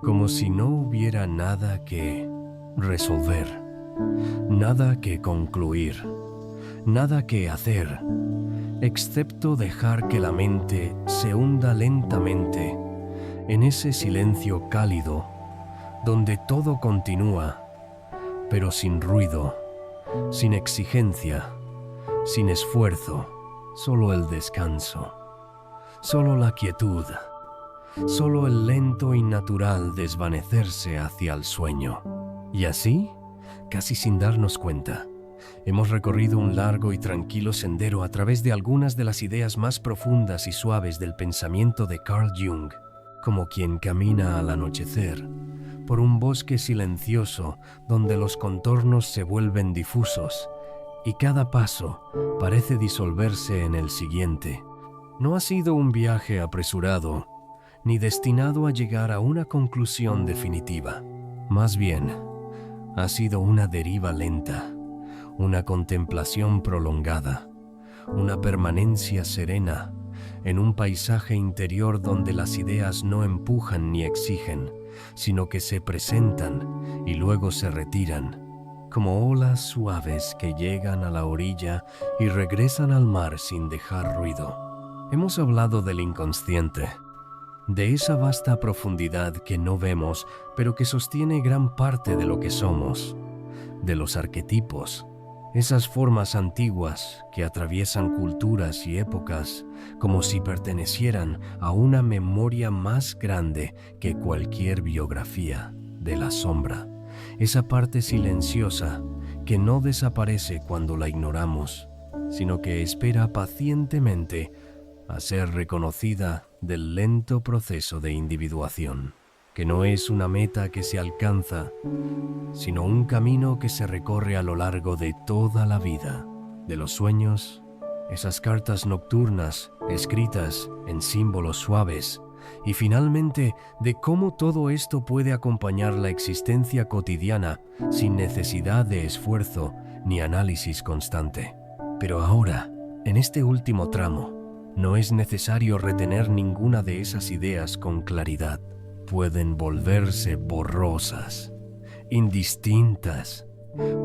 como si no hubiera nada que resolver, nada que concluir, nada que hacer, excepto dejar que la mente se hunda lentamente en ese silencio cálido donde todo continúa, pero sin ruido, sin exigencia, sin esfuerzo, solo el descanso, solo la quietud, solo el lento y natural desvanecerse hacia el sueño. Y así, casi sin darnos cuenta, hemos recorrido un largo y tranquilo sendero a través de algunas de las ideas más profundas y suaves del pensamiento de Carl Jung, como quien camina al anochecer por un bosque silencioso donde los contornos se vuelven difusos y cada paso parece disolverse en el siguiente. No ha sido un viaje apresurado ni destinado a llegar a una conclusión definitiva. Más bien, ha sido una deriva lenta, una contemplación prolongada, una permanencia serena en un paisaje interior donde las ideas no empujan ni exigen, sino que se presentan y luego se retiran, como olas suaves que llegan a la orilla y regresan al mar sin dejar ruido. Hemos hablado del inconsciente, de esa vasta profundidad que no vemos, pero que sostiene gran parte de lo que somos, de los arquetipos, esas formas antiguas que atraviesan culturas y épocas como si pertenecieran a una memoria más grande que cualquier biografía de la sombra, esa parte silenciosa que no desaparece cuando la ignoramos, sino que espera pacientemente a ser reconocida del lento proceso de individuación, que no es una meta que se alcanza, sino un camino que se recorre a lo largo de toda la vida, de los sueños, esas cartas nocturnas escritas en símbolos suaves, y finalmente de cómo todo esto puede acompañar la existencia cotidiana sin necesidad de esfuerzo ni análisis constante. Pero ahora, en este último tramo, no es necesario retener ninguna de esas ideas con claridad. Pueden volverse borrosas, indistintas,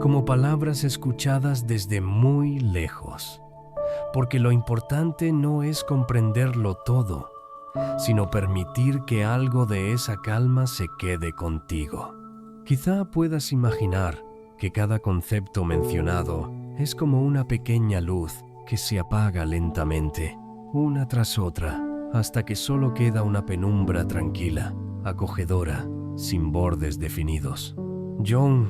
como palabras escuchadas desde muy lejos, porque lo importante no es comprenderlo todo, sino permitir que algo de esa calma se quede contigo. Quizá puedas imaginar que cada concepto mencionado es como una pequeña luz que se apaga lentamente, una tras otra, hasta que solo queda una penumbra tranquila, acogedora, sin bordes definidos. Jung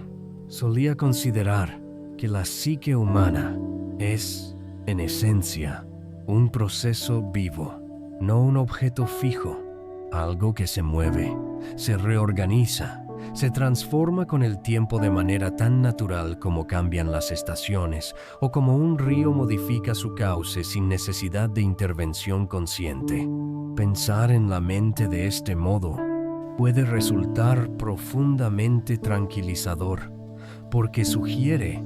solía considerar que la psique humana es, en esencia, un proceso vivo, no un objeto fijo, algo que se mueve, se reorganiza, se transforma con el tiempo de manera tan natural como cambian las estaciones o como un río modifica su cauce sin necesidad de intervención consciente. Pensar en la mente de este modo puede resultar profundamente tranquilizador, porque sugiere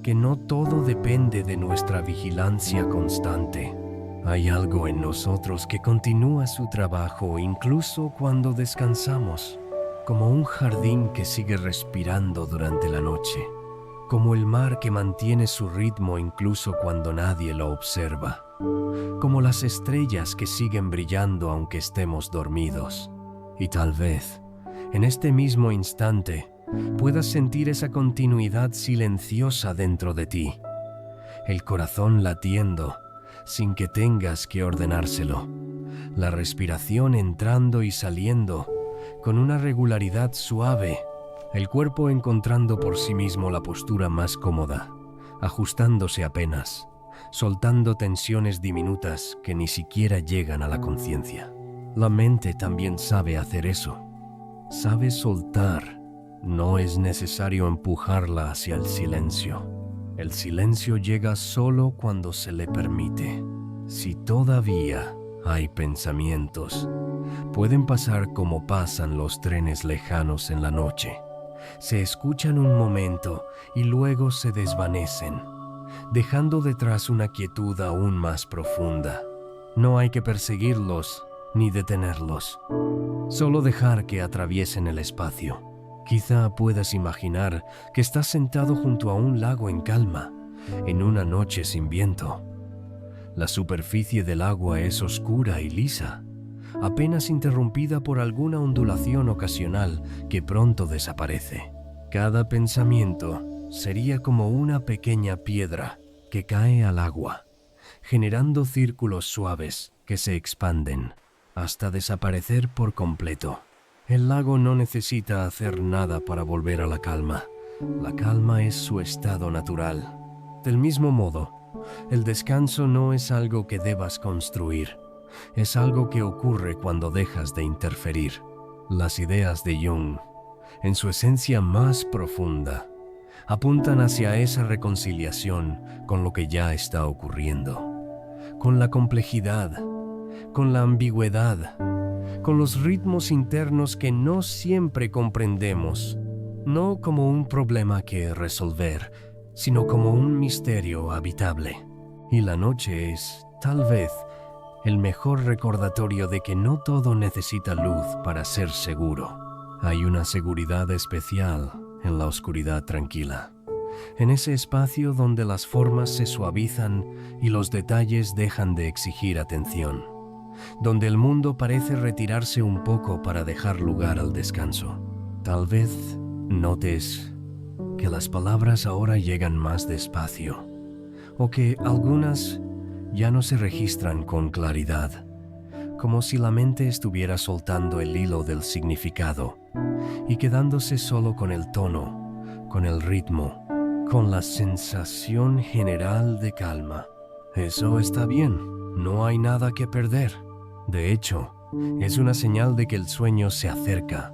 que no todo depende de nuestra vigilancia constante. Hay algo en nosotros que continúa su trabajo incluso cuando descansamos, como un jardín que sigue respirando durante la noche, como el mar que mantiene su ritmo incluso cuando nadie lo observa, como las estrellas que siguen brillando aunque estemos dormidos. Y tal vez, en este mismo instante, puedas sentir esa continuidad silenciosa dentro de ti, el corazón latiendo sin que tengas que ordenárselo, la respiración entrando y saliendo con una regularidad suave, el cuerpo encontrando por sí mismo la postura más cómoda, ajustándose apenas, soltando tensiones diminutas que ni siquiera llegan a la conciencia. La mente también sabe hacer eso, sabe soltar. No es necesario empujarla hacia el silencio. El silencio llega solo cuando se le permite. Si todavía hay pensamientos, pueden pasar como pasan los trenes lejanos en la noche. Se escuchan un momento y luego se desvanecen, dejando detrás una quietud aún más profunda. No hay que perseguirlos ni detenerlos, solo dejar que atraviesen el espacio. Quizá puedas imaginar que estás sentado junto a un lago en calma, en una noche sin viento. La superficie del agua es oscura y lisa, apenas interrumpida por alguna ondulación ocasional que pronto desaparece. Cada pensamiento sería como una pequeña piedra que cae al agua, generando círculos suaves que se expanden hasta desaparecer por completo. El lago no necesita hacer nada para volver a la calma. La calma es su estado natural. Del mismo modo, el descanso no es algo que debas construir. Es algo que ocurre cuando dejas de interferir. Las ideas de Jung, en su esencia más profunda, apuntan hacia esa reconciliación con lo que ya está ocurriendo, con la complejidad, con la ambigüedad, con los ritmos internos que no siempre comprendemos, no como un problema que resolver, sino como un misterio habitable. Y la noche es, tal vez, el mejor recordatorio de que no todo necesita luz para ser seguro. Hay una seguridad especial en la oscuridad tranquila, en ese espacio donde las formas se suavizan y los detalles dejan de exigir atención, donde el mundo parece retirarse un poco para dejar lugar al descanso. Tal vez notes que las palabras ahora llegan más despacio, o que algunas ya no se registran con claridad, como si la mente estuviera soltando el hilo del significado y quedándose solo con el tono, con el ritmo, con la sensación general de calma. Eso está bien, no hay nada que perder. De hecho, es una señal de que el sueño se acerca,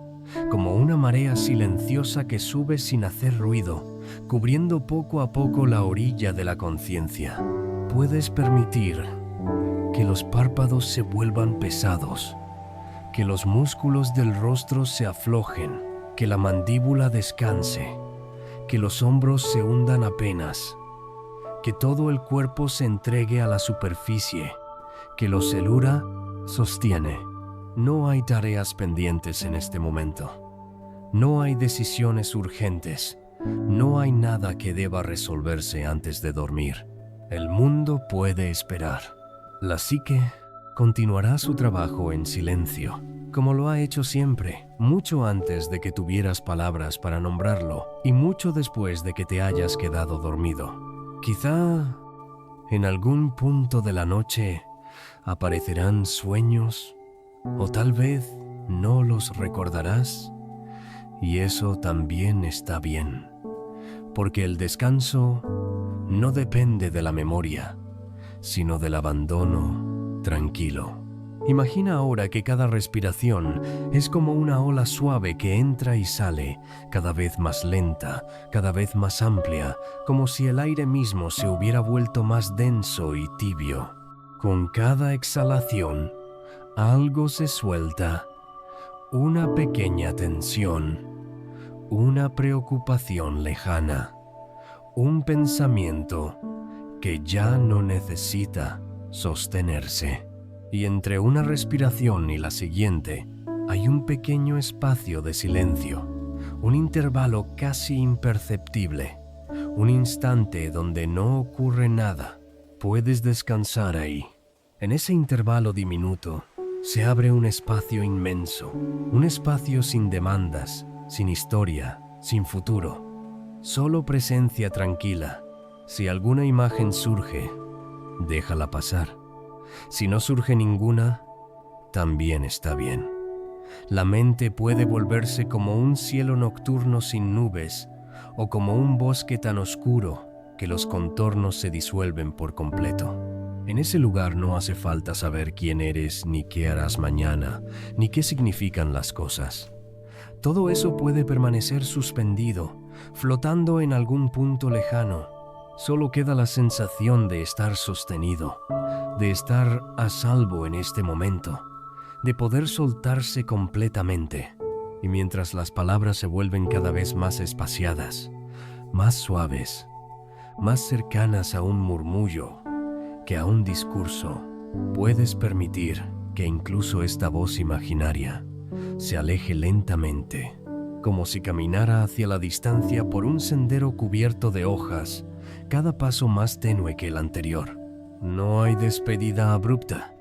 como una marea silenciosa que sube sin hacer ruido, cubriendo poco a poco la orilla de la conciencia. Puedes permitir que los párpados se vuelvan pesados, que los músculos del rostro se aflojen, que la mandíbula descanse, que los hombros se hundan apenas, que todo el cuerpo se entregue a la superficie, que lo celura sostiene. No hay tareas pendientes en este momento. No hay decisiones urgentes. No hay nada que deba resolverse antes de dormir. El mundo puede esperar. La psique continuará su trabajo en silencio, como lo ha hecho siempre, mucho antes de que tuvieras palabras para nombrarlo y mucho después de que te hayas quedado dormido. Quizá en algún punto de la noche aparecerán sueños, o tal vez no los recordarás, y eso también está bien. porque el descanso no depende de la memoria, sino del abandono tranquilo. Imagina ahora que cada respiración es como una ola suave que entra y sale, cada vez más lenta, cada vez más amplia, como si el aire mismo se hubiera vuelto más denso y tibio. Con cada exhalación, algo se suelta, una pequeña tensión, una preocupación lejana, un pensamiento que ya no necesita sostenerse. Y entre una respiración y la siguiente hay un pequeño espacio de silencio, un intervalo casi imperceptible, un instante donde no ocurre nada. Puedes descansar ahí. En ese intervalo diminuto se abre un espacio inmenso, un espacio sin demandas, sin historia, sin futuro, solo presencia tranquila. Si alguna imagen surge, déjala pasar. Si no surge ninguna, también está bien. La mente puede volverse como un cielo nocturno sin nubes o como un bosque tan oscuro que los contornos se disuelven por completo. En ese lugar no hace falta saber quién eres, ni qué harás mañana, ni qué significan las cosas. Todo eso puede permanecer suspendido, flotando en algún punto lejano. Solo queda la sensación de estar sostenido, de estar a salvo en este momento, de poder soltarse completamente. Y mientras las palabras se vuelven cada vez más espaciadas, más suaves, más cercanas a un murmullo que a un discurso, puedes permitir que incluso esta voz imaginaria se aleje lentamente, como si caminara hacia la distancia por un sendero cubierto de hojas, cada paso más tenue que el anterior. No hay despedida abrupta,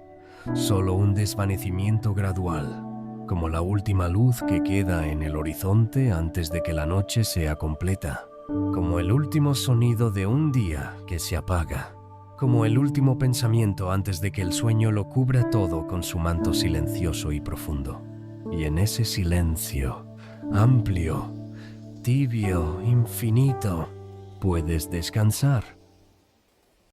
solo un desvanecimiento gradual, como la última luz que queda en el horizonte antes de que la noche sea completa, como el último sonido de un día que se apaga, como el último pensamiento antes de que el sueño lo cubra todo con su manto silencioso y profundo. Y en ese silencio, amplio, tibio, infinito, puedes descansar.